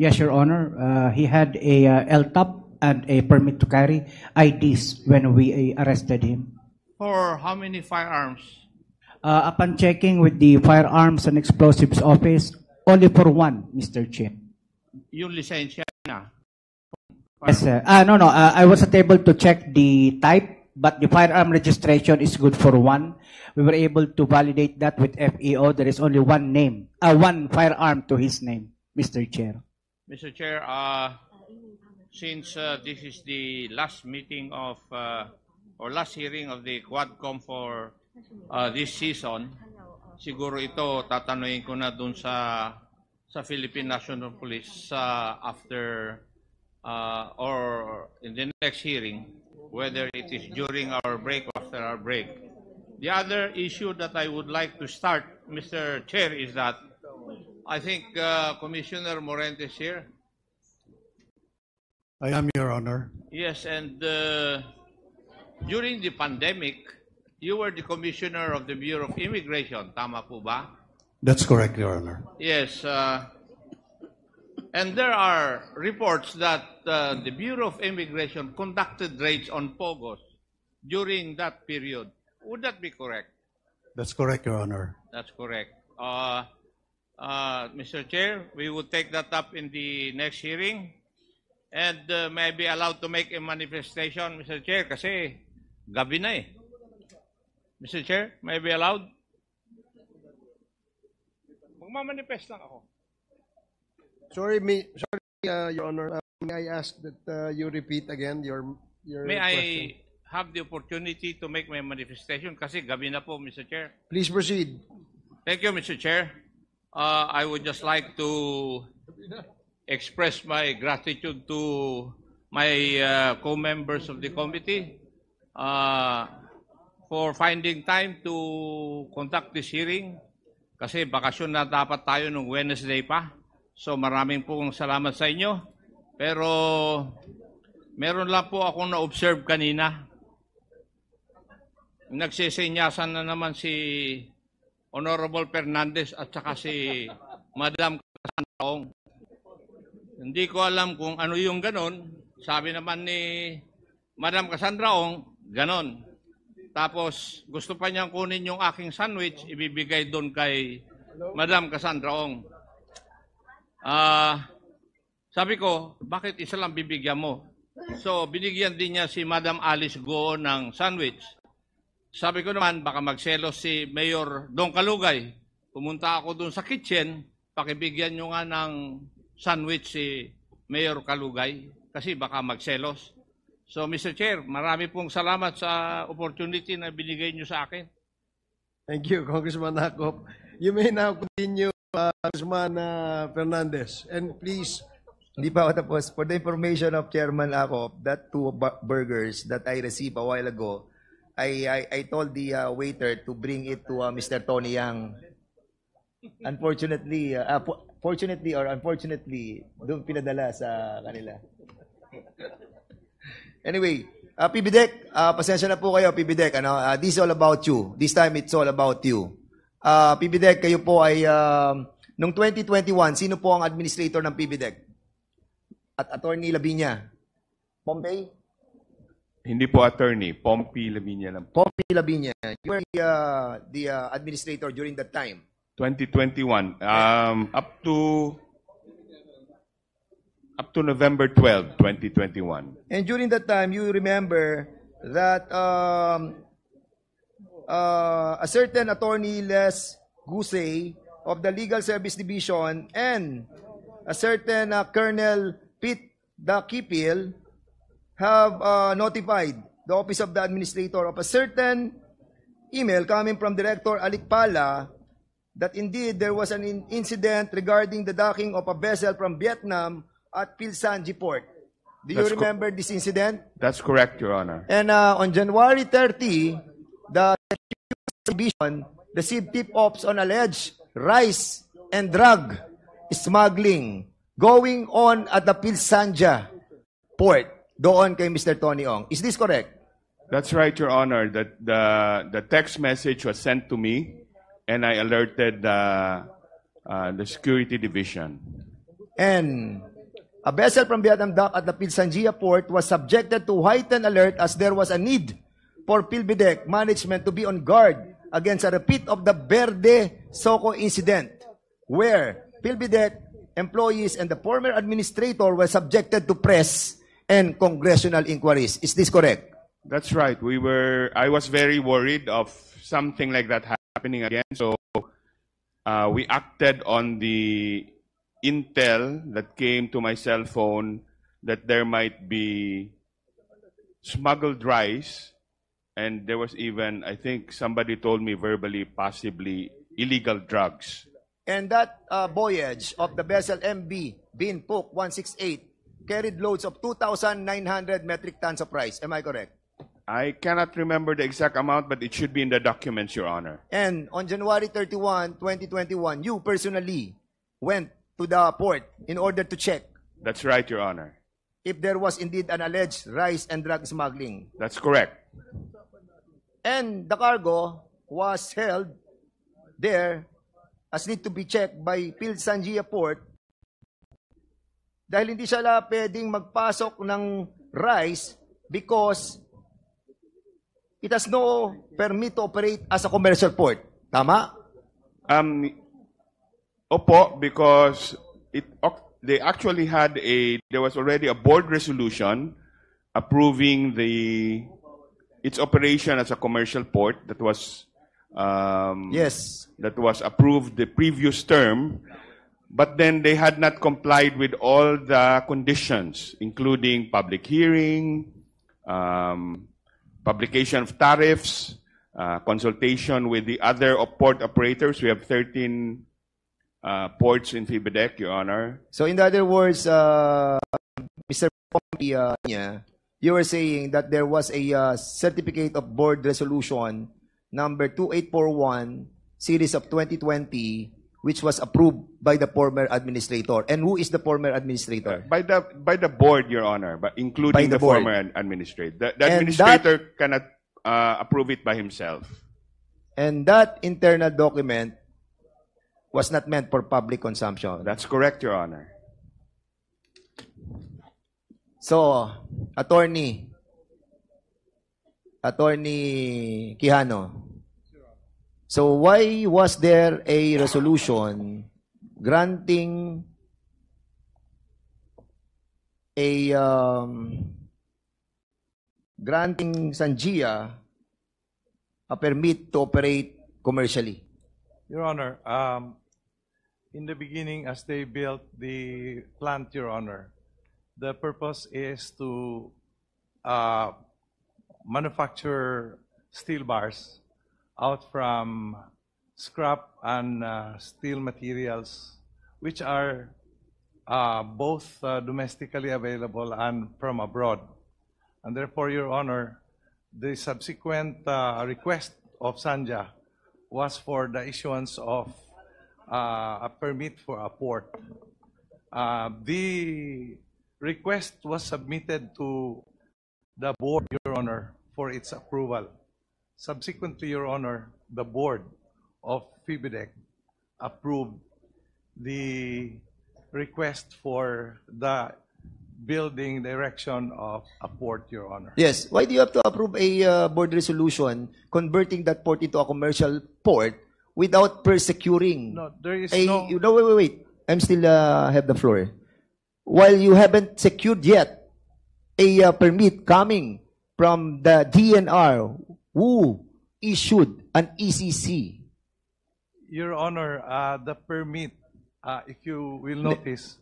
Yes, Your Honor. He had a LTOP and a permit to carry IDs when we arrested him. For how many firearms? Upon checking with the Firearms and Explosives Office, only for one, Mr. Chair. Yung lisensya na? Yes, sir. No. I wasn't able to check the type, but the firearm registration is good for one. We were able to validate that with FEO. There is only one name, one firearm to his name, Mr. Chair. Mr. Chair, since this is the last meeting of or last hearing of the Quadcom for this season, siguro ito tatanungin ko na dun sa Philippine National Police after or in the next hearing, whether it is during our break or after our break. The other issue that I would like to start, Mr. Chair, is that I think Commissioner Morente is here. I am, Your Honor. Yes, and during the pandemic, you were the commissioner of the Bureau of Immigration. Tama po ba? That's correct, Your Honor. Yes. And there are reports that the Bureau of Immigration conducted raids on Pogos during that period. Would that be correct? That's correct, Your Honor. That's correct. Mr. Chair, we will take that up in the next hearing. And may I be allowed to make a manifestation, Mr. Chair, kasi gabi na eh. Mr. Chair, may I be allowed? Magmamanifest lang ako. Sorry, Your Honor. May I ask that you repeat again your May I question? have the opportunity to make my manifestation kasi gabi na po, Mr. Chair. Please proceed. Thank you, Mr. Chair. I would just like to express my gratitude to my co-members of the committee for finding time to conduct this hearing kasi bakasyon na dapat tayo nung Wednesday pa. So maraming pong salamat sa inyo. Pero meron lang po akong na-observe kanina. Nagsisenyasan na naman si Honorable Fernandez at saka si Madam Cassandra. Hindi ko alam kung ano yung ganon. Sabi naman ni Madam Cassandra, ganon. Tapos gusto pa niyang kunin yung aking sandwich, ibibigay doon kay Madam Cassandra. Sabi ko, bakit isa lang bibigyan mo? So binigyan din niya si Madam Alice Go ng sandwich. Sabi ko naman, baka magselos si Mayor Don Kalugay. Pumunta ako doon sa kitchen, pakibigyan nyo nga ng sandwich si Mayor Kalugay kasi baka magselos. So, Mr. Chair, marami pong salamat sa opportunity na binigay nyo sa akin. Thank you, Congressman Akop. You may now continue, Congressman Fernandez. And please... Hindi pa ako tapos. For the information of Chairman Akop, that two burgers that I received a while ago, I told the waiter to bring it to Mr. Tony Yang. Unfortunately, fortunately or unfortunately, doon pinadala sa kanila. Anyway, PBDEC, pasensya na po kayo, PBDEC. This is all about you. This time, it's all about you. PBDEC, kayo po ay, noong 2021, sino po ang administrator ng PBDEC? At Attorney Lavinia? Pompey? Hindi po attorney, Pompey Lavinia lang. Pompey Lavinia. You were the administrator during that time. 2021, up to November 12, 2021. And during that time, you remember that a certain Attorney Les Gusey of the Legal Service Division and a certain Colonel Pete Dakipil have notified the Office of the Administrator of a certain email coming from Director Alikpala that indeed there was an incident regarding the docking of a vessel from Vietnam at Pilsanji Port. Do you remember this incident? That's correct, Your Honor. And on January 30, the division received tip-offs on alleged rice and drug smuggling going on at the Pilsanja Port. Doon kay Mr. Tony Ong. Is this correct? That's right, Your Honor. That the text message was sent to me, and I alerted the security division. And a vessel from Vietnam dock at the Pilsanjia Port was subjected to heightened alert as there was a need for PhilBidec management to be on guard against a repeat of the Verde Soco incident, where PhilBidec employees and the former administrator were subjected to press and congressional inquiries. Is this correct? That's right. I was very worried of something like that happening again. So we acted on the intel that came to my cell phone that there might be smuggled rice, and there was even, I think somebody told me verbally, possibly illegal drugs. And that voyage of the vessel MB Bin Puk 168 carried loads of 2,900 metric tons of rice. Am I correct? I cannot remember the exact amount, but it should be in the documents, Your Honor. And on January 31, 2021, you personally went to the port in order to check. That's right, Your Honor. If there was indeed an alleged rice and drug smuggling. That's correct. And the cargo was held there as need to be checked by Pilsangia Port dahil hindi siya pwedeng magpasok ng rice because it has no permit to operate as a commercial port. Tama? Opo, because they actually had there was already a board resolution approving its operation as a commercial port that was that was approved the previous term, but then they had not complied with all the conditions, including public hearing, publication of tariffs, consultation with the other port operators. We have 13 ports in FIBIDEC, Your Honor. So in other words, Mr. Pompi, you were saying that there was a certificate of board resolution number 2841 series of 2020 which was approved by the former administrator. And who is the former administrator? By the board, Your Honor, but including By the board. former administrator. The administrator cannot approve it by himself. And that internal document was not meant for public consumption. That's correct, Your Honor. So, Attorney Quijano, so why was there a resolution granting granting Sangia a permit to operate commercially? Your Honor, in the beginning, as they built the plant, Your Honor, the purpose is to manufacture steel bars out from scrap and steel materials, which are both domestically available and from abroad. And therefore, Your Honor, the subsequent request of Sanja was for the issuance of a permit for a port. The request was submitted to the board, Your Honor, for its approval. Subsequently, Your Honor, the board of FIBIDEC approved the request for the building direction of a port, Your Honor. Yes. Why do you have to approve a board resolution converting that port into a commercial port without persecuting? No, there is no... Wait. I'm still have the floor. While you haven't secured yet a permit coming from the DNR who issued an ECC. Your Honor, the permit, if you will notice,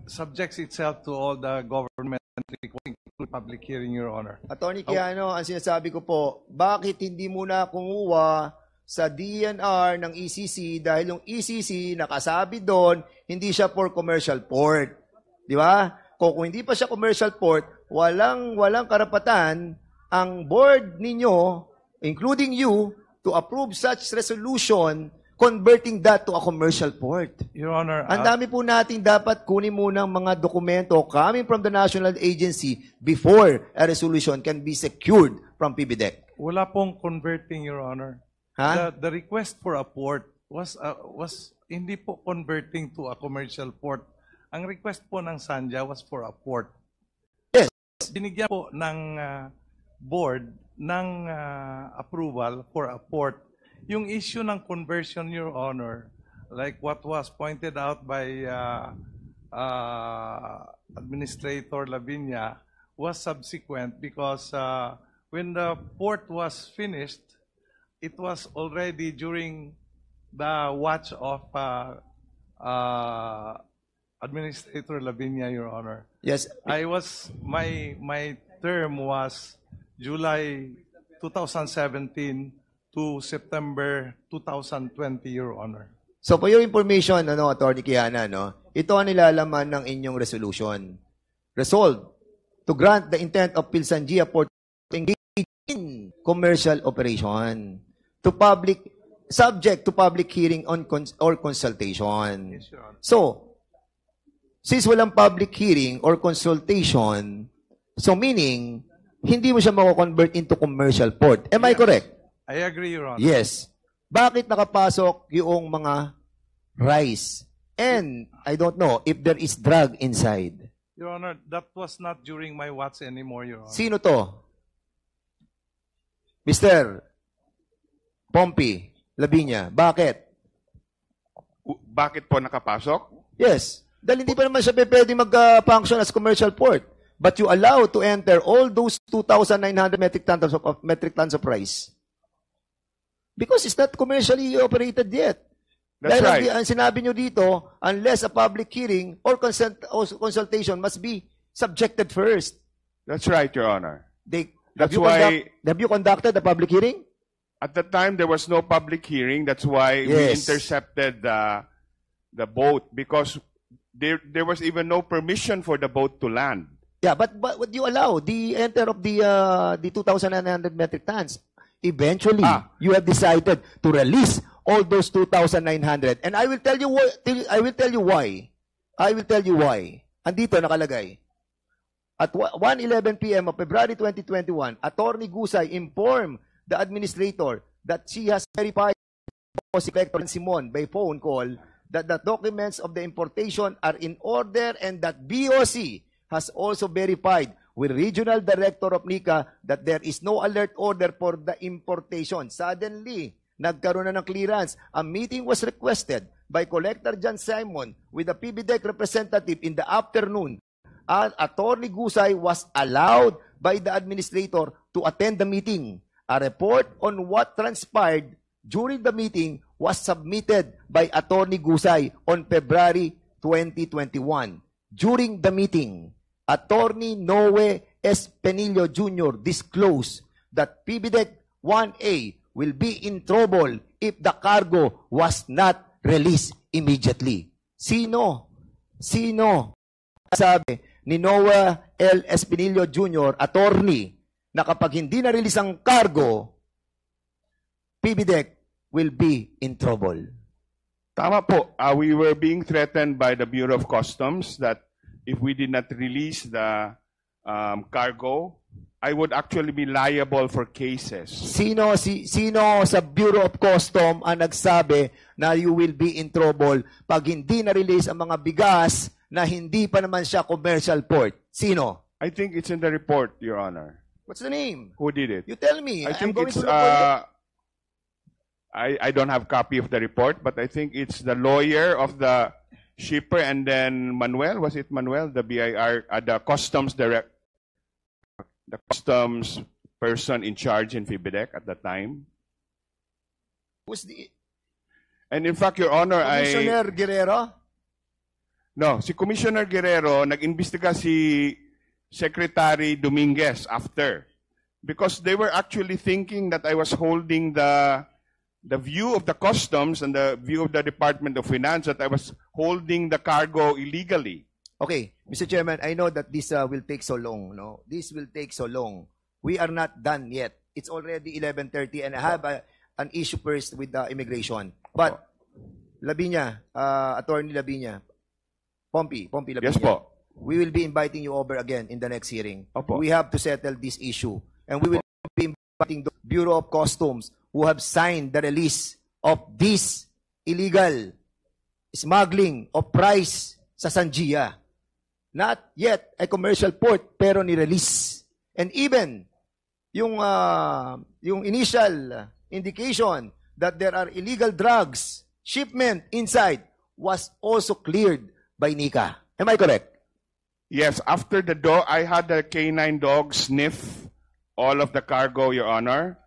subjects itself to all the government including public hearing, Your Honor. Attorney Quijano, ang sinasabi ko po, bakit hindi muna kumuha sa DNR ng ECC dahil yung ECC nakasabi doon, hindi siya for commercial port. Di ba? Kung hindi pa siya commercial port, walang karapatan ang board ninyo, including you, to approve such resolution converting that to a commercial port. Your Honor, ang dami po nating dapat kunin muna ng mga dokumento coming from the national agency before a resolution can be secured from PBDEC. Wala pong converting, Your Honor. Huh? The request for a port was hindi po converting to a commercial port. Ang request po ng Sanja was for a port. Yes. Binigyan po ng board ng approval for a port. Yung issue ng conversion, Your Honor, like what was pointed out by Administrator Lavinia, was subsequent because when the port was finished, it was already during the watch of Administrator Lavinia, Your Honor. Yes. My term was July 2017 to September 2020, Your Honor. So for your information, Attorney Quijana, ito ang nilalaman ng inyong resolution. Resolved to grant the intent of Pilsangia Port to engage in commercial operation subject to public hearing or consultation. Yes, Your Honor. So, since walang public hearing or consultation, so meaning hindi mo siya mako-convert into commercial port. Am I correct? I agree, Your Honor. Yes. Bakit nakapasok yung mga rice? And I don't know if there is drug inside. Your Honor, that was not during my watch anymore, Your Honor. Sino to? Mr. Pompey Labiña. Bakit? Bakit po nakapasok? Yes. Dahil hindi pa naman siya pwede mag-function as commercial port. But you allow to enter all those 2,900 metric tons of rice. Because it's not commercially operated yet. That's Dahil right. ang sinabi nyo dito, unless a public hearing or consultation must be subjected first. That's right, Your Honor. Have you conducted a public hearing? At the time, there was no public hearing. That's why we Yes. intercepted the boat, because there was even no permission for the boat to land. Yeah, but would you allow the enter of the 2,900 metric tons? Eventually, you have decided to release all those 2,900. And I will tell you why. Andito nakalagay. At 1:11 p.m. of February 2021, Attorney Gusay informed the administrator that she has verified si Collector Simon by phone call that the documents of the importation are in order and that BOC has also verified with Regional Director of NICA that there is no alert order for the importation. Suddenly, nagkaroon na ng clearance. A meeting was requested by Collector John Simon with the PBDEC representative in the afternoon. Attorney Gusay was allowed by the administrator to attend the meeting. A report on what transpired during the meeting was submitted by Attorney Gusay on February 2021. During the meeting, Attorney Noe S. Penillo Jr. disclosed that PBDEC 1A will be in trouble if the cargo was not released immediately. Sino sabi ni Noah L. Espinillo Jr., attorney, na kapag hindi na-release ang cargo, PBDEC will be in trouble? Tama po. We were being threatened by the Bureau of Customs that if we did not release the cargo, I would actually be liable for cases. Sino sa Bureau of Customs ang nagsabi na you will be in trouble pag hindi na-release ang mga bigas na hindi pa naman siya commercial port? Sino? I think it's in the report, Your Honor. What's the name? Who did it? You tell me. I think going it's to look for it. I don't have copy of the report, but I think it's the lawyer of the shipper and then Manuel. Was it Manuel? The BIR, the customs the customs person in charge in PBDEC at that time. Who's the And in fact, Your Honor, Commissioner Guerrero? No, si Commissioner Guerrero, nag-imbestiga si Secretary Dominguez after. Because they were actually thinking that I was holding the view of the customs and the view of the Department of Finance that I was holding the cargo illegally. Okay, Mr. Chairman, I know that this will take so long. No, this will take so long. We are not done yet. It's already 11:30, and I have an issue first with the immigration. But Labiña, Attorney Labiña, Pompey Labiña. Yes po. We will be inviting you over again in the next hearing. Opo. We have to settle this issue, and we will be inviting the Bureau of Customs who have signed the release of this illegal smuggling of rice sa Sanjia. Not yet a commercial port, pero ni-release. And even yung initial indication that there are illegal drugs shipment inside was also cleared by NICA. Am I correct? Yes, after I had the K9 dog sniff all of the cargo, Your Honor.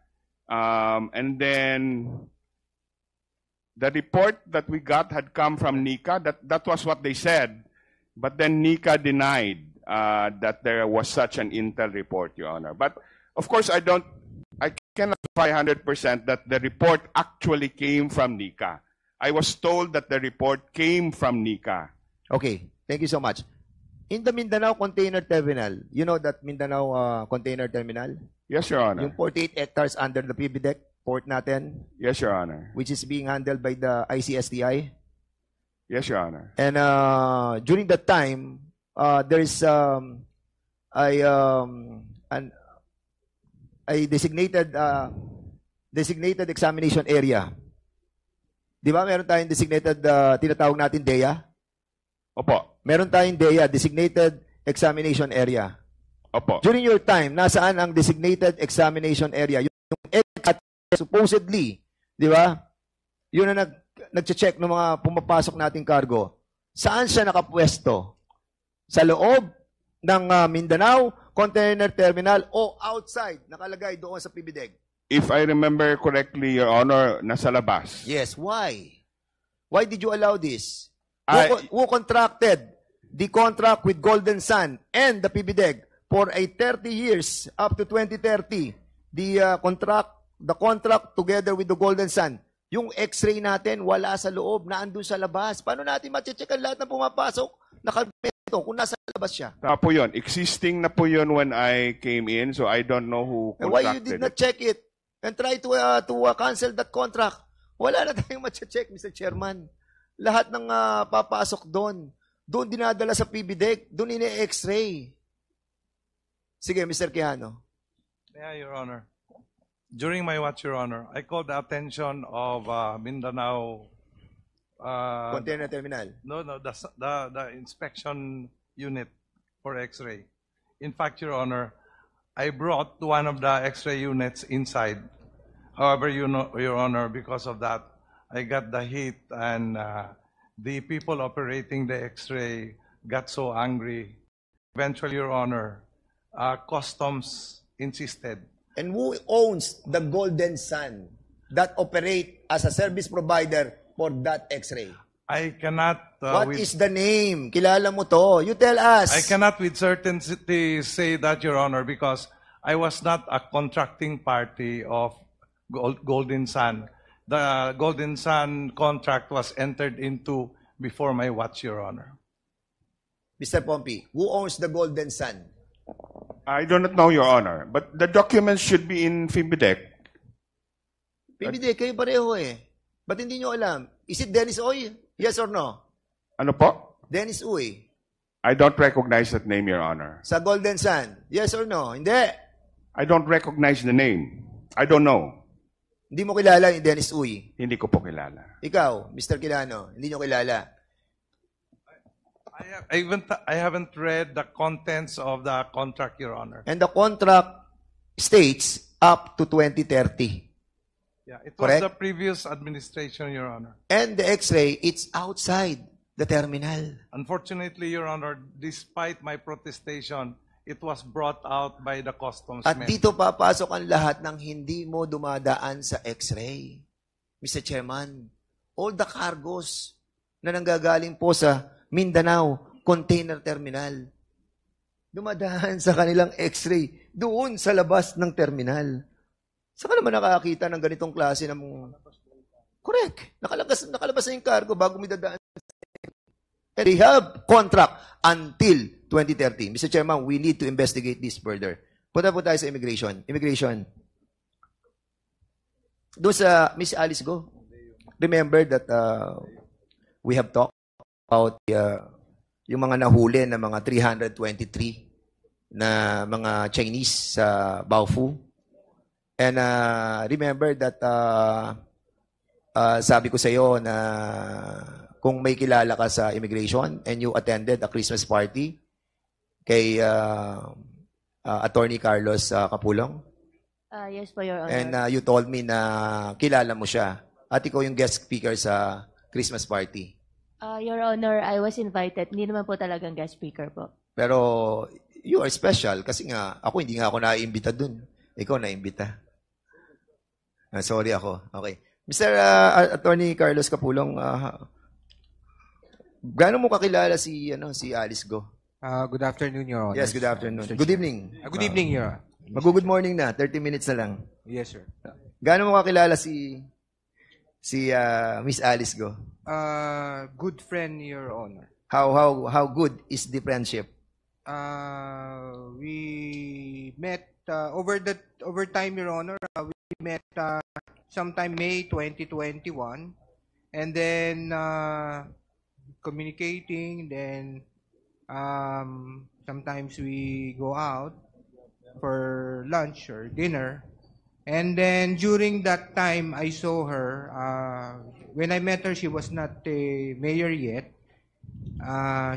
And then the report that we got had come from NICA. That was what they said. But then NICA denied that there was such an intel report, Your Honor. But of course, I cannot verify 100% that the report actually came from NICA. I was told that the report came from NICA. Okay, thank you so much. In the Mindanao Container Terminal, you know that Mindanao Container Terminal? Yes, Your Honor. Yung 48 hectares under the PBDEC port natin? Yes, Your Honor. Which is being handled by the ICSTI? Yes, Your Honor. And during that time, there is an designated examination area. Di ba meron tayong designated, tinatawag natin DEA? Opo. Meron tayong DEA, designated examination area. Opo. During your time, nasaan ang designated examination area? Yung supposedly, di ba? Yun na nag-check ng mga pumapasok nating cargo. Saan siya nakapwesto? Sa loob ng Mindanao Container Terminal o outside, nakalagay doon sa PBDEG? If I remember correctly, Your Honor, nasa labas. Yes, why? Why did you allow this? I- Who contracted the contract with Golden Sun and the PBDEG for a 30 years up to 2030? The contract together with the Golden Sun. Yung x-ray natin, wala sa loob, naandun sa labas. Paano natin ma-check ang lahat na pumapasok? Nakalmeto, kung nasa labas siya. Po yun. Existing na po yun when I came in, so I don't know who And contracted why you did not it. check it and try to cancel that contract? Wala na tayong ma-check, Mr. Chairman. Lahat ng papasok doon dinadala sa PBDEG, doon ine-x-ray. Sige, Mr. Quijano. Yeah, Your Honor. During my watch, Your Honor, I called the attention of Mindanao Container Terminal. The inspection unit for X-ray. In fact, Your Honor, I brought one of the X-ray units inside. However, Your Honor, because of that, I got the heat and the people operating the X-ray got so angry. Eventually, Your Honor, customs insisted. And who owns the Golden Sun that operate as a service provider for that X-ray? I cannot... What is the name? Kilala mo to. You tell us. I cannot with certainty say that, Your Honor, because I was not a contracting party of Golden Sun. The Golden Sun contract was entered into before my watch, Your Honor. Mr. Pompey, who owns the Golden Sun? I do not know, Your Honor. But the documents should be in PBDEC. PBDEC, kayo pareho eh. Ba't hindi nyo alam? Is it Dennis Uy? Yes or no? Ano po? Dennis Uy. I don't recognize that name, Your Honor. Sa Golden Sun. Yes or no? Hindi. I don't recognize the name. I don't know. Hindi mo kilala yung Dennis Uy. Hindi ko po kilala. Ikaw, Mr. Quijano, hindi nyo kilala. I haven't read the contents of the contract, Your Honor. And the contract states up to 2030. Yeah, it was Correct? the previous administration, Your Honor. And the X-ray, it's outside the terminal. Unfortunately, Your Honor, despite my protestation, it was brought out by the customs At men. dito papasok ang lahat ng hindi mo dumadaan sa X-ray. Mr. Chairman, all the cargos na nanggagaling po sa Mindanao Container Terminal, dumadaan sa kanilang X-ray doon sa labas ng terminal. Saan ka naman nakakita ng ganitong klase ng... Correct. Nakalabas na yung cargo bago may dadaan. And they have contract until 2030. Mr. Chairman, we need to investigate this further. Punta po tayo sa immigration. Immigration. Doon sa Miss Alice Go, remember that we have talked about yung mga nahuli na mga 323 na mga Chinese sa Baofu. And remember that sabi ko sa iyo na kung may kilala ka sa immigration and you attended a Christmas party kay Attorney Carlos Capulong. Yes po, Your Honor. And you told me na kilala mo siya. At ikaw yung guest speaker sa Christmas party. Your Honor, I was invited. Hindi naman po talagang guest speaker po. Pero you are special kasi nga ako hindi nga ako naiimbita dun. Ikaw naiimbita. Sorry ako. Okay. Mr. Attorney Carlos Capulong, gaano mo kakilala si Alice Go? Good afternoon, Your Honor. Yes, good afternoon. Good evening. Good evening, Your Honor. Mag-good morning na. 30 minutes na lang. Yes, sir. Gaano mo kakilala si Miss Alice Go? Good friend, Your Honor. How good is the friendship? We met over time, Your Honor. We met sometime May 2021, and then communicating. Then sometimes we go out for for lunch or dinner. And then during that time, I saw her. When I met her, she was not a mayor yet.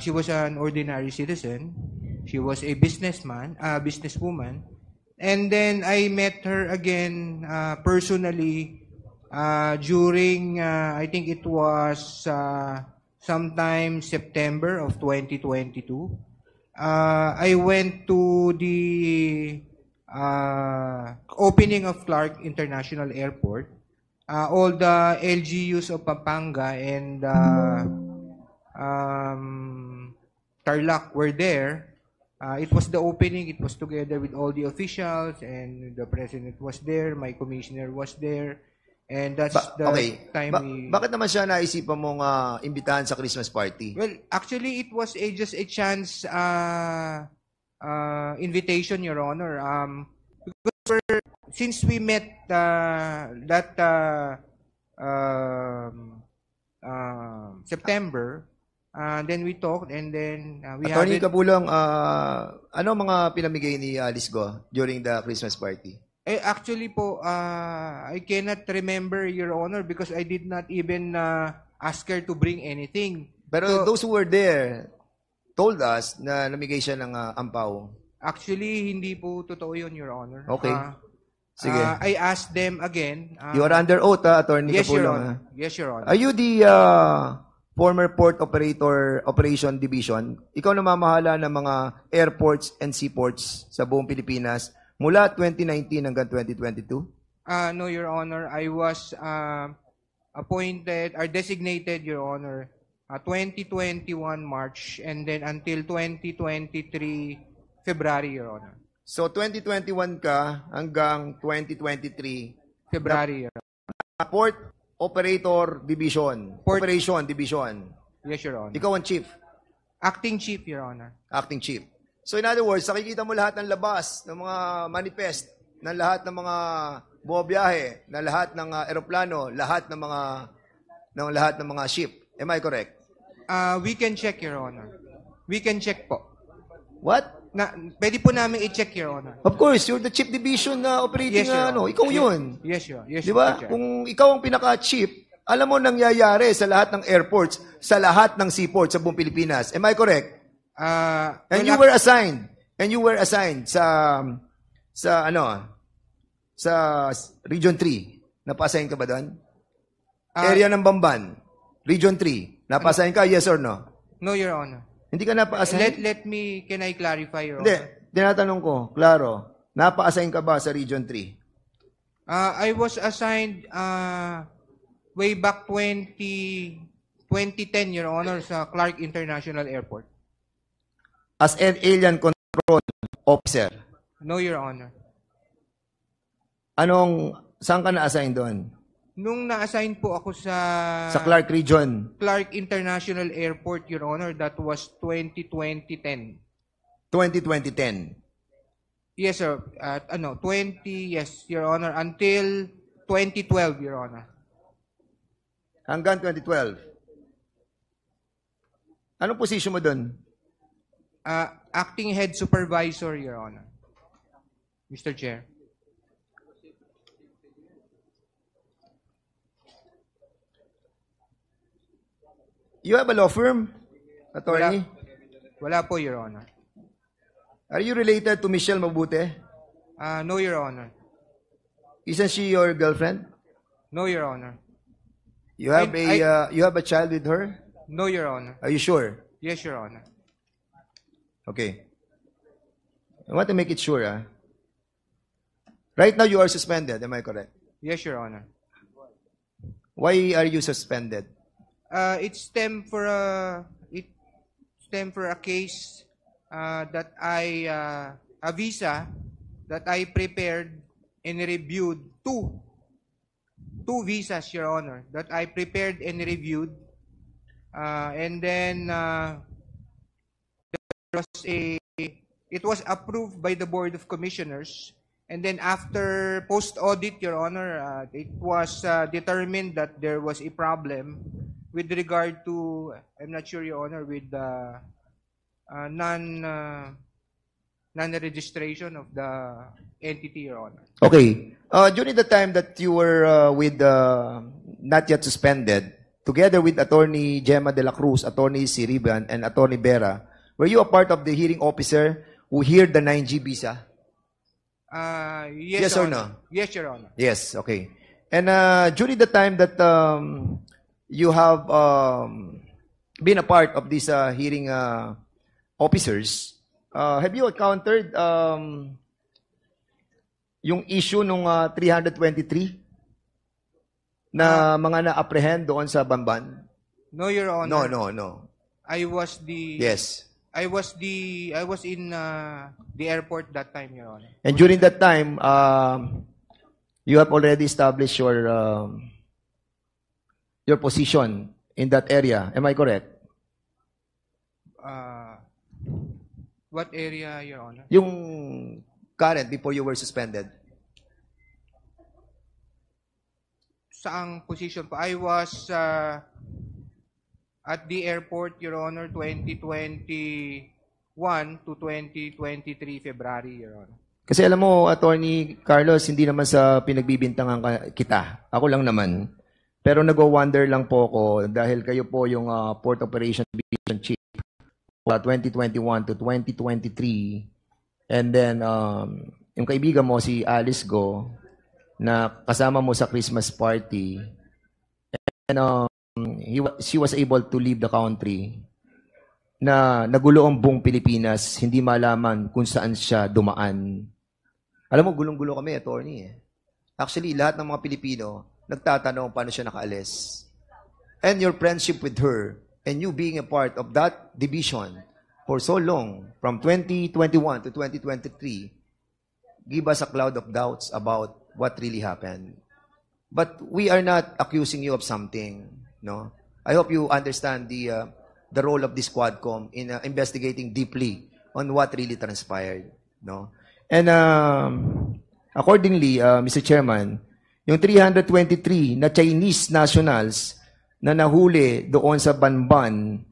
She was an ordinary citizen. She was a businesswoman. And then I met her again personally during, I think it was sometime September of 2022. I went to the opening of Clark International Airport. All the LGUs of Pampanga and Tarlac were there. It was the opening. It was together with all the officials, and the president was there. My commissioner was there. And that's the time Bakit naman siya naisipan mong imbitahan sa Christmas party? Well, actually, it was just a chance invitation, Your Honor. Because since we met September, then we talked, and then we had Attorney Capulong, ano mga pinamigay ni Alice Go during the Christmas party? Actually po, I cannot remember, Your Honor, because I did not even ask her to bring anything. Pero those who were there told us na namigay siya ng ampaw. Actually, hindi po totoo yun, Your Honor. Okay. Sige. I asked them again. You are under oath, Attorney Yes, Your Capulong. Honor. Yes, Your Honor. Are you the former Port Operation Division? Ikaw namamahala ng mga airports and seaports sa buong Pilipinas mula 2019 hanggang 2022? No, Your Honor. I was appointed or designated, Your Honor, 2021 March and then until 2023 February, Your Honor. So 2021 ka hanggang 2023 February, Your Honor. Port Operator Division. Operation Division. Yes, Your Honor. Ikaw ang chief. Acting chief, Your Honor. Acting chief. So in other words, nakikita mo lahat ng labas, ng mga manifest, ng lahat ng mga bumabiyahe, ng lahat ng eroplano, lahat ng mga ship. Am I correct? We can check, Your Honor. We can check po. What? Pwede po namin i-check, Your Honor. Of course, you're the chief division na operating Yes, Your Honor. Ikaw yun. Yes, Your Honor. Yes, Di ba? Your Honor. Kung ikaw ang pinaka-chief, alam mo nangyayari sa lahat ng airports, sa lahat ng seaports sa buong Pilipinas. Am I correct? And you were assigned sa Region 3. Napa-assign ka ba doon? Area ng Bamban. Region 3. Napa-assign ka, yes or no? No, Your Honor. Hindi ka napa-assign? Can I clarify, Your Hindi. Honor? Tinatanong ko, klaro. Napa-assign ka ba sa Region 3? I was assigned way back 2010, Your Honor, sa Clark International Airport. As an alien control officer? No, Your Honor. Saan ka na-assign doon? Nung na-assign po ako sa Clark Region? Clark International Airport, Your Honor, that was 2010. 2010? Yes, sir. Yes, Your Honor, until 2012, Your Honor. Hanggang 2012? Anong position mo doon? Acting Head Supervisor, Your Honor. Mr. Chair. You have a law firm, attorney? Wala po, Your Honor. Are you related to Michelle Mabute? No, Your Honor. Isn't she your girlfriend? No, Your Honor. You have a child with her? No, Your Honor. Are you sure? Yes, Your Honor. Okay. I want to make it sure. Right now you are suspended, am I correct? Yes, Your Honor. Why are you suspended? It stemmed for a case that a visa that I prepared and reviewed two visas, Your Honor, that I prepared and reviewed, and then it was approved by the Board of Commissioners, and then after post-audit, Your Honor, it was determined that there was a problem with regard to, I'm not sure, Your Honor, with non-registration of the entity, Your Honor. Okay. During the time that you were with not yet suspended, together with Attorney Gemma de la Cruz, Attorney Siriban, and Attorney Vera, were you a part of the hearing officer who heard the 9G visa? Yes, Yes or Your no? Honor. Yes, Your Honor. Yes, okay. And during the time that you have been a part of these hearing officers, have you encountered yung issue nung 323 na mga na-apprehend doon sa Bamban? No, Your Honor. No. I was the Yes. I was in the airport that time, Your Honor. And during that time, you have already established your position in that area. Am I correct? What area, Your Honor? Yung current before you were suspended. Saang position pa? I was at the airport, Your Honor, 2021 to 2023 February, Your Honor. Kasi alam mo, Attorney Carlos, hindi naman sa pinagbibintangan kita. Ako lang naman. Pero nag-wonder lang po ako dahil kayo po yung Port Operation Division Chief 2021 to 2023. And then, yung kaibigan mo, si Alice Go, na kasama mo sa Christmas party. And she was able to leave the country na nagulo ang buong Pilipinas, hindi malaman kung saan siya dumaan. Alam mo, gulong-gulo kami, attorney. Actually, lahat ng mga Pilipino, nagtatanong paano siya nakaalis. And your friendship with her, and you being a part of that division for so long, from 2021 to 2023, give us a cloud of doubts about what really happened. But we are not accusing you of something. No, I hope you understand the role of this Quadcom in investigating deeply on what really transpired. No, and accordingly, Mr. Chairman, yung 323 na Chinese nationals na nahuli doon sa Banban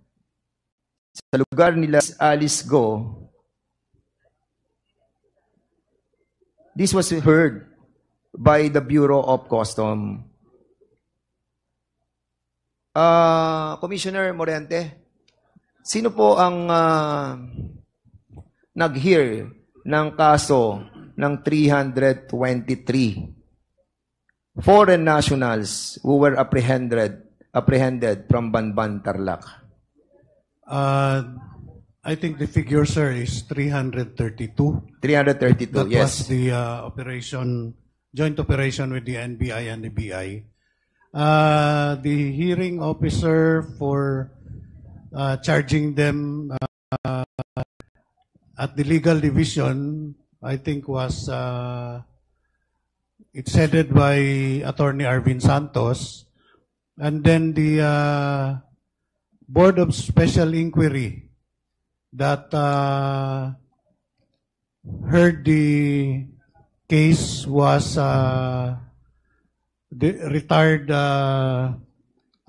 sa lugar nila Alice Go, this was heard by the Bureau of Custom. Commissioner Morente, sino po ang nag-hear ng kaso ng 323 foreign nationals who were apprehended from Banban, Tarlac? I think the figure, sir, is 332. 332, that yes. was the joint operation with the NBI and the BI. The hearing officer for charging them at the legal division, I think was it's headed by Attorney Arvin Santos, and then the Board of Special Inquiry that heard the case was the retired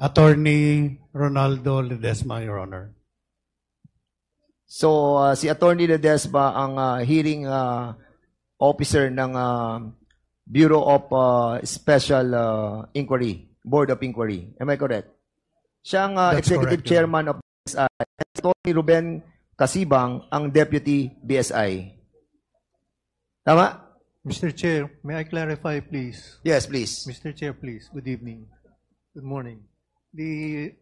Attorney Ronaldo Ledesma, Your Honor. So, si Attorney Ledesma ang hearing officer ng Bureau of Special Inquiry, Board of Inquiry. Am I correct? Siya ang Executive correct, Chairman of BSI. Attorney Ruben Casibang ang Deputy BSI. Tama? Mr. Chair, may I clarify, please? Yes, please. Mr. Chair, please. Good evening. Good morning. The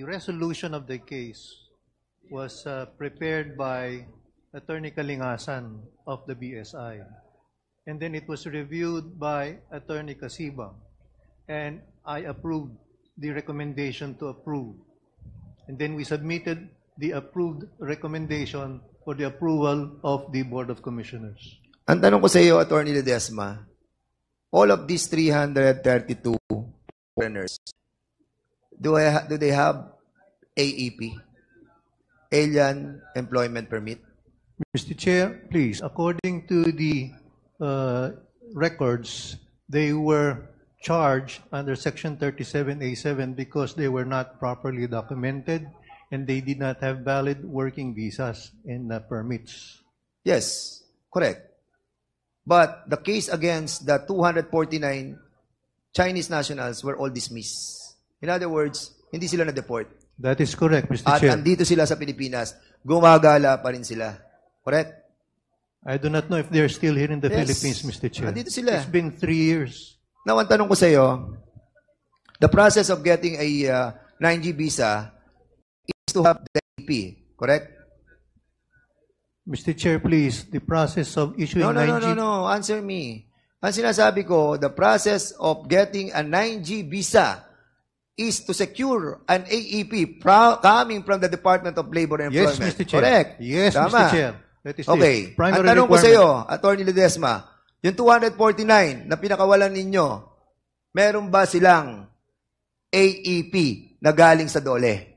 resolution of the case was prepared by Attorney Kalingasan of the BSI. And then it was reviewed by Attorney Casibang. And I approved the recommendation to approve. And then we submitted the approved recommendation for the approval of the Board of Commissioners. Ang tanong ko sa iyo, Attorney Ledesma, all of these 332 foreigners, do they have AEP, Alien Employment Permit? Mr. Chair, please, according to the records, they were charged under Section 37A7 because they were not properly documented and they did not have valid working visas and permits. Yes, correct. But the case against the 249 Chinese nationals were all dismissed. In other words, hindi sila na-deport. That is correct, Mr. At Chair. andito sila sa Pilipinas. Gumagala pa rin sila. Correct? I do not know if they're still here in the Yes. Philippines, Mr. Chair. Andito sila. It's been 3 years. Now, ang tanong ko sa iyo, the process of getting a 9G visa is to have the AP, correct? Mr. Chair, please, the process of issuing No, 9G... no. Answer me. Ang sinasabi ko, the process of getting a 9G visa is to secure an AEP coming from the Department of Labor and Yes, Employment. Mr. Chair. Correct? Yes, Tama. Mr. Chair. That is Okay. the primary Ang tanong ko sa requirement. iyo, Atty. Ledesma, yung 249 na pinakawalan ninyo, meron ba silang AEP na galing sa DOLE?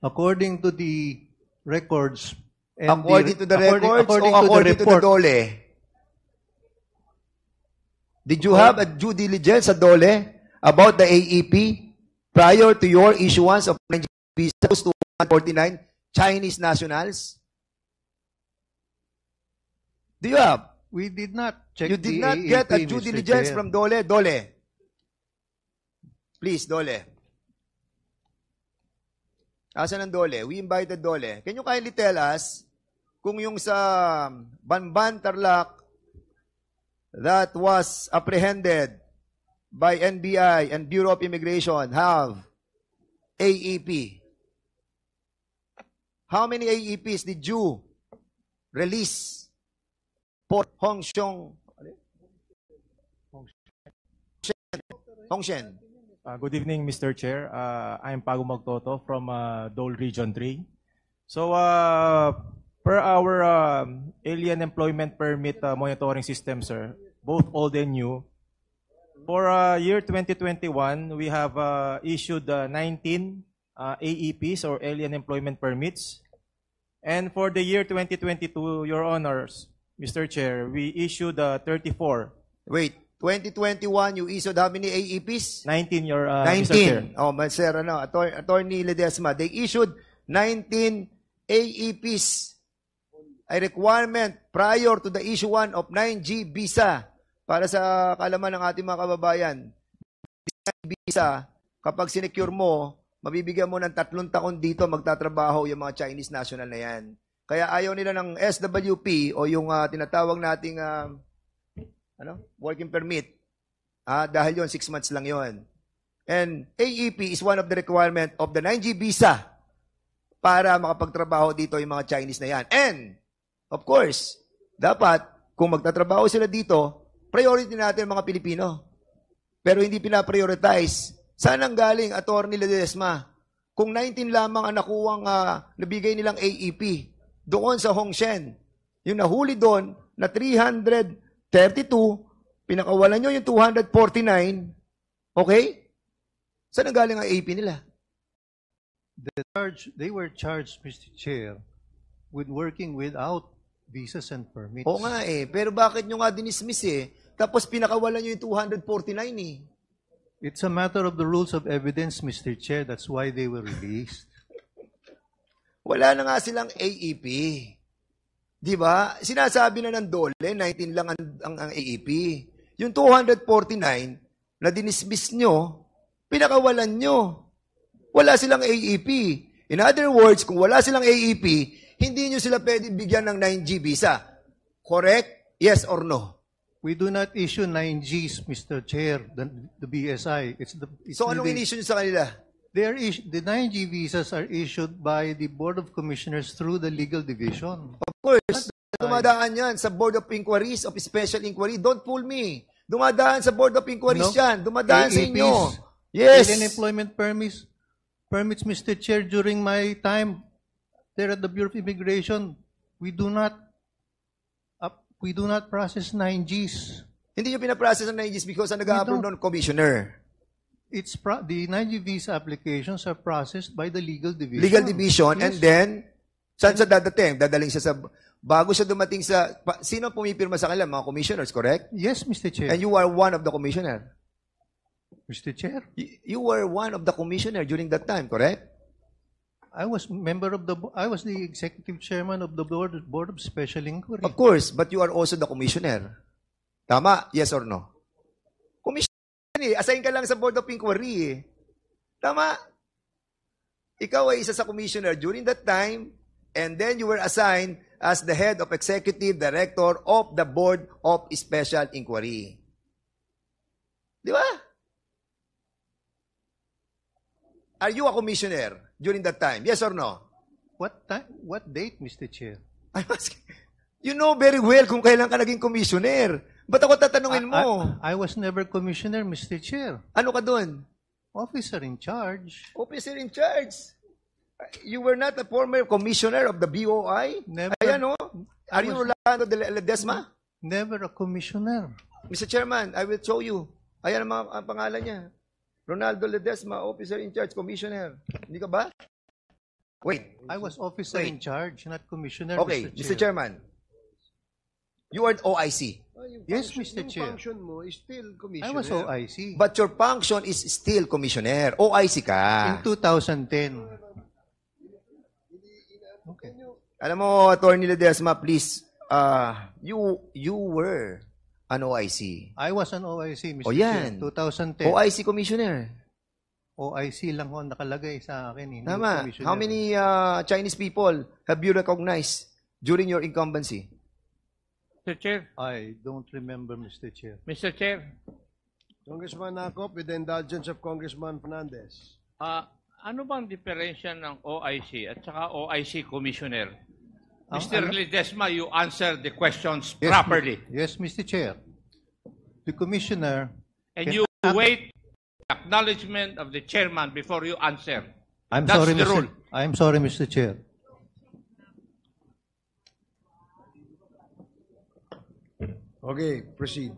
According to the records... According to the records according o to according the to the report, DOLE? Did you have a due diligence sa DOLE about the AEP prior to your issuance of 9G visas to 149 Chinese nationals? Do you have? We did not check You did the not AEP, get a due Mr. diligence Chair. from DOLE? DOLE. Please, DOLE. Asan ang DOLE? We invited DOLE. Can you kindly tell us kung yung sa Banban, Tarlac that was apprehended by NBI and Bureau of Immigration have AEP? How many AEPs did you release for Hongshen? Good evening, Mr. Chair. I'm Pago Magtoto from Dole Region 3. So, per our alien employment permit monitoring system, sir, both old and new, for year 2021, we have issued 19 AEPs or alien employment permits. And for the year 2022, Your Honors, Mr. Chair, we issued 34. Wait, 2021, you issued how many AEPs? 19, Mr. Chair. 19. Oh, Sir, Attorney Ledesma, they issued 19 AEPs, a requirement prior to the issuance of 9G visa. Para sa kaalaman ng ating mga kababayan, visa, kapag sinecure mo, mabibigyan mo ng 3 taon dito magtatrabaho yung mga Chinese national na yan. Kaya ayaw nila ng SWP o yung tinatawag nating working permit. Dahil yon 6 months lang yon. And AEP is one of the requirement of the 9G visa para makapagtrabaho dito yung mga Chinese na yan. And, of course, dapat, kung magtatrabaho sila dito, priority natin ang mga Pilipino. Pero hindi pinaprioritize. Saan ang galing, Atty. Ledesma? Kung 19 lamang ang nakuwang nabigay nilang AEP doon sa Hongshen, yung nahuli doon na 332, pinakawalan nyo yung 249, okay? Saan ang galing ang AEP nila? They were charged, Mr. Chair, with working without visas and permits. Oo nga pero bakit nyo nga dinismiss Tapos pinakawalan nyo yung 249 It's a matter of the rules of evidence, Mr. Chair. That's why they were released. Wala na nga silang AEP. Di ba? Sinasabi na ng DOLE, 19 lang ang AEP. Yung 249 na dinismiss nyo, pinakawalan nyo. Wala silang AEP. In other words, kung wala silang AEP, hindi nyo sila pwede bigyan ng 9G visa. Correct? Yes or no? We do not issue 9Gs, Mr. Chair, the BSI. So anong in-issue nyo sa kanila? The 9G visas are issued by the Board of Commissioners through the Legal Division. Of course. Dumadaan yan sa Board of Inquiries of Special Inquiry. Don't fool me. Dumadaan sa Board of Inquiries yan. Dumadaan sa inyo. Yes. Alien employment permits, Mr. Chair, during my time there at the Bureau of Immigration, we do not process 9Gs. Hindi nyo pinaprocess ng 9Gs because ang nag-a-approve ng commissioner. The 9G visa applications are processed by the Legal Division. Legal Division, Yes. and then, saan sa dadating? Dadaling siya sa, bago siya dumating sa, sino pumipirma sa kanila? Mga commissioners, correct? Yes, Mr. Chair. And you are one of the commissioner. Mr. Chair? You were one of the commissioner during that time, correct? I was the executive chairman of the board of special inquiry. Of course, but you are also the commissioner. Tama? Yes or no? Commissioner eh. Assign ka lang sa board of inquiry eh. Tama? Ikaw ay isa sa commissioner during that time, and then you were assigned as the head of executive director of the board of special inquiry. Di ba? Are you a commissioner during that time? Yes or no? What time? What date, Mr. Chair? You know very well kung kailan ka naging commissioner. Ba't ako tatanungin mo? I was never commissioner, Mr. Chair. Ano ka doon? Officer in charge. Officer in charge. You were not a former commissioner of the BOI? Never. Ayan o. Are you Rolando de Ledesma? Never a commissioner. Mr. Chairman, I will show you. Ayan ang pangalan niya. Ronaldo Ledesma, officer in charge, commissioner. Hindi ka ba? Wait. I was officer in charge, not commissioner, Okay, Mr. Chairman. You are OIC. Yes, Mr. Chair. Yung function mo is still commissioner. I was OIC. But your function is still commissioner. OIC ka. In 2010. Okay. Alam mo, Attorney Ledesma, please, you were an OIC. I was an OIC, Mr. O yan. Chair. 2010. OIC commissioner. OIC lang ho nakalagay sa akin. Hindi Tama. commissioner. How many Chinese people have you recognized during your incumbency? Mr. Chair. I don't remember, Mr. Chair. Mr. Chair. Congressman Acop, with the indulgence of Congressman Fernandez. Ano bang diferensya ng OIC at saka OIC Commissioner? Mr. Ledesma, you answer the questions properly. Yes, Mr. Chair. The Commissioner... And you wait acknowledgement of the chairman before you answer. I'm That's sorry, the rule. I'm sorry, Mr. Chair. Okay, proceed.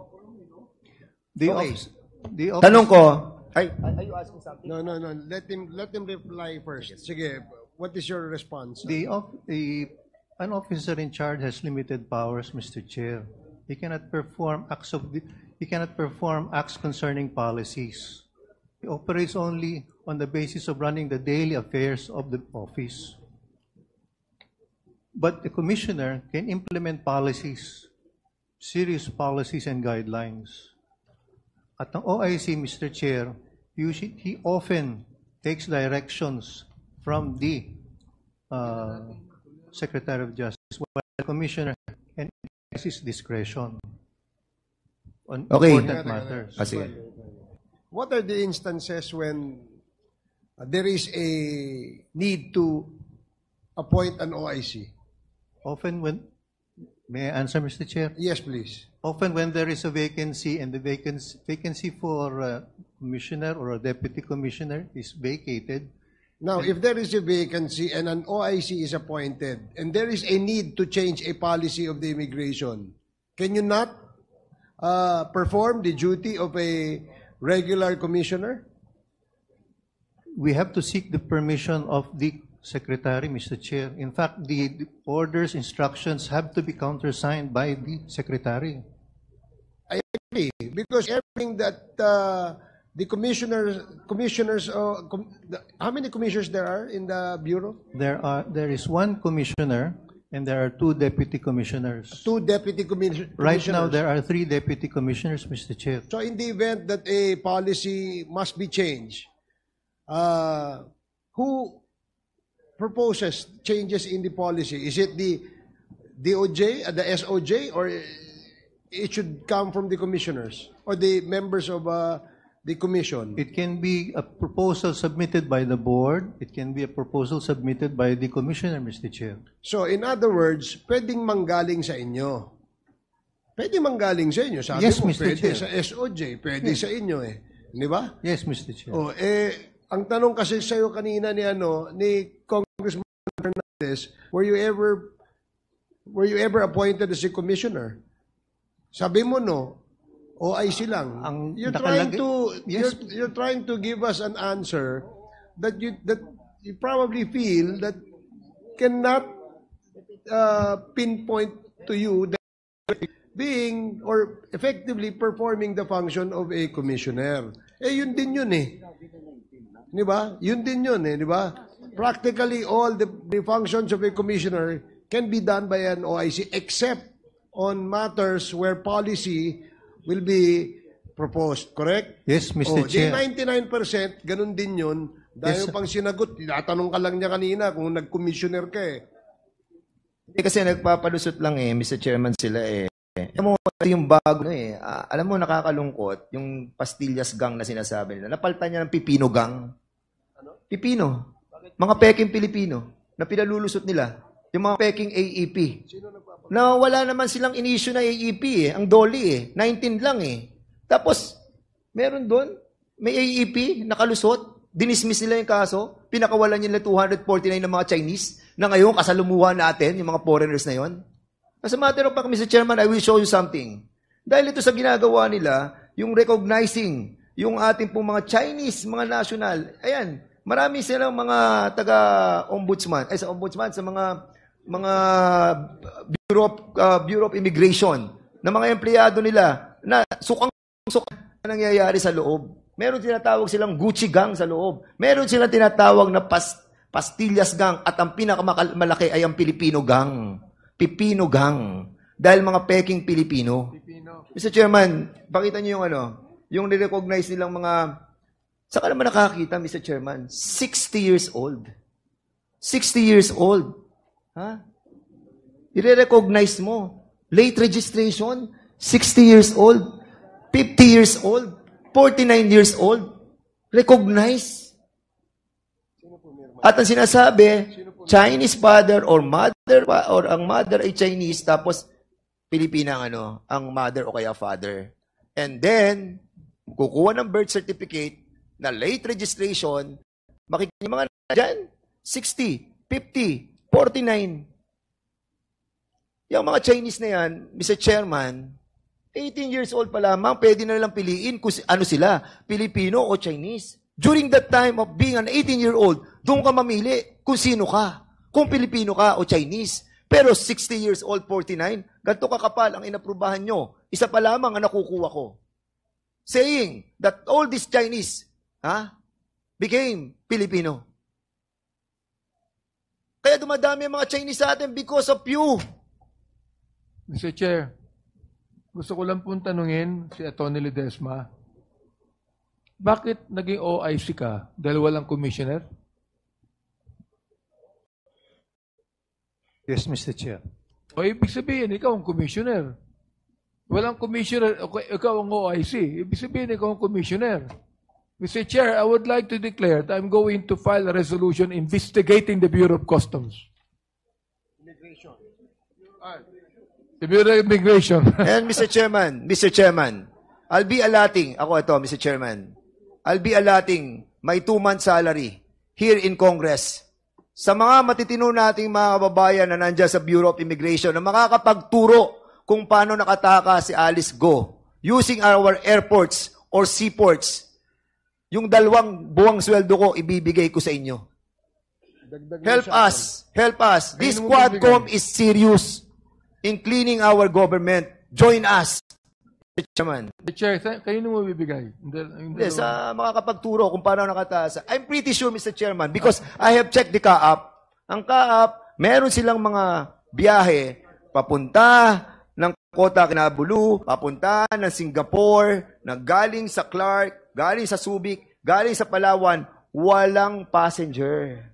Tanong ko, are you asking something? No. Let him reply first. Sige, what is your response? An officer in charge has limited powers, Mr. Chair. He cannot perform acts concerning policies. He operates only on the basis of running the daily affairs of the office. But the commissioner can implement policies, serious policies and guidelines. At ang OIC, Mr. Chair, he often takes directions from the Secretary of Justice, while the Commissioner can exercise discretion on important matters. What are the instances when there is a need to appoint an OIC? Often when, may I answer, Mr. Chair? Yes, please. Often when there is a vacancy and the vacancy for a commissioner or a deputy commissioner is vacated. Now, if there is a vacancy and an OIC is appointed and there is a need to change a policy of the immigration, can you not perform the duty of a regular commissioner? We have to seek the permission of the Secretary, Mr. Chair. In fact, the orders, instructions have to be countersigned by the Secretary. I agree, because everything that the commissioners, how many commissioners there are in the Bureau? There is one commissioner and there are two deputy commissioners. Two deputy commissioners. Right now, there are 3 deputy commissioners, Mr. Chair. So in the event that a policy must be changed, who proposes changes in the policy? Is it the DOJ, the SOJ, or it should come from the commissioners or the members of the commission? It can be a proposal submitted by the board. It can be a proposal submitted by the commissioner, Mr. Chair. So in other words, pwedeng manggaling sa inyo. Pwede manggaling sa inyo. Sabi Yes, mo, Mr. pwede Chair. sa SOJ, pwede sa inyo eh. Di ba? Yes, Mr. Chair. Ang tanong kasi sa iyo kanina ni Congressman Fernandez, were you ever appointed as a commissioner? Sabi mo no, OIC lang. You're trying to give us an answer that you probably feel that cannot pinpoint to you that being or effectively performing the function of a commissioner. Yun din yun eh. Di ba? Yun din yun eh, di ba? practically all the functions of a commissioner can be done by an OIC except on matters where policy will be proposed, correct? Yes, Mr. Chair. Di 99%, ganun din yun. Dahil Yes, pang sinagot, tinatanong ka lang niya kanina kung nag-commissioner ka eh. Hindi kasi nagpapalusot lang Mr. Chairman sila Alam mo, ito yung bago alam mo, nakakalungkot, yung pastillas gang na sinasabi nila. Napalitan niya ng pipino gang. Pipino. Mga peking Pilipino na pinalulusot nila. Yung mga peking AEP. Na wala naman silang in-issue na AEP Ang Dolly 19 lang Tapos, meron doon, may AEP, nakalusot, dinismiss nila yung kaso, pinakawalan nila 249 ng mga Chinese, na ngayon kasalumuhan natin, yung mga foreigners na yon. As a matter of fact, Mr. Chairman, I will show you something. Dahil ito sa ginagawa nila, yung recognizing, yung ating pong mga Chinese, mga national, ayan, marami silang mga taga-ombudsman, sa ombudsman, sa mga Bureau of Immigration, na mga empleyado nila, na sukang nangyayari sa loob. Meron tinatawag silang Gucci gang sa loob. Meron silang tinatawag na pastillas gang at ang pinakamalaki ay ang Filipino gang. Pipino gang. Dahil mga peking Pilipino. Mr. Chairman, pakita niyo yung yung nirecognize nilang mga, saka naman nakakita, Mr. Chairman, 60 years old. 60 years old. Ha? I-recognize mo. Late registration, 60 years old. 50 years old, 49 years old, recognize. At ang sinasabi, Chinese father or mother, or ang mother ay Chinese, tapos Pilipina ang mother o kaya father. And then, kukuha ng birth certificate na late registration, makikita niyo mga dyan, 60, 50, 49. Yung mga Chinese na yan, Mr. Chairman, 18 years old pa lamang, pwede na lang piliin kung ano sila, Pilipino o Chinese. During that time of being an 18-year-old, doon ka mamili kung sino ka, kung Pilipino ka o Chinese. Pero 60 years old, 49, ganito kakapal ang inaprubahan nyo. Isa pa lamang ang nakukuha ko. Saying that all these Chinese became Filipino. Kaya dumadami ang mga Chinese sa atin because of you. Mr. Chair, gusto ko lang pong tanungin si Atty. Ledesma, bakit naging OIC ka dahil walang commissioner? Yes, Mr. Chair. O ibig sabihin, ikaw ang commissioner. Walang commissioner, ikaw ang OIC. Ibig sabihin, ikaw ang commissioner. Mr. Chair, I would like to declare that I'm going to file a resolution investigating the Bureau of Customs. Immigration. The Bureau of Immigration. And Mr. Chairman, I'll be allotting, Mr. Chairman, I'll be allotting my 2-month salary here in Congress sa mga matitino nating mga kababayan na nandiyan sa Bureau of Immigration na makakapagturo kung paano nakataka si Alice Go using our airports or seaports. Yung 2 buwang sweldo ko, ibibigay ko sa inyo. Help us. This Quadcom is serious in cleaning our government. Join us, Mr. Chairman. The Chair, kayo nung mabibigay? Hindi, sa makakapagturo kung paano nakataas. I'm pretty sure, Mr. Chairman, because I have checked the CAAP. Ang CAAP, meron silang mga biyahe papunta ng Kota Kinabalu, papunta ng Singapore, na galing sa Clark, galing sa Subic, galing sa Palawan, walang passenger.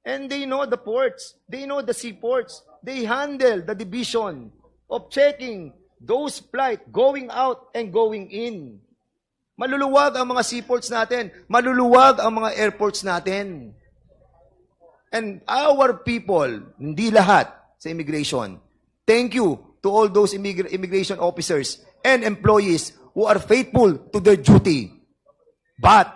And they know the ports. They know the seaports. They handle the division of checking those flights going out and going in. Maluluwag ang mga seaports natin. Maluluwag ang mga airports natin. And our people, hindi lahat sa immigration, thank you to all those immigration officers and employees who are faithful to their duty. But,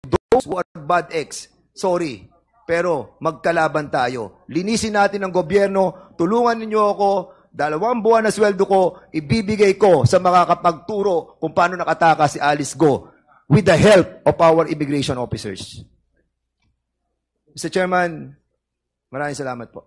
those who are bad eggs, sorry, pero magkalaban tayo. Linisin natin ang gobyerno, tulungan ninyo ako, 2 buwan na sweldo ko, ibibigay ko sa makakapagturo kung paano nakataka si Alice Go with the help of our immigration officers. Mr. Chairman, maraming salamat po.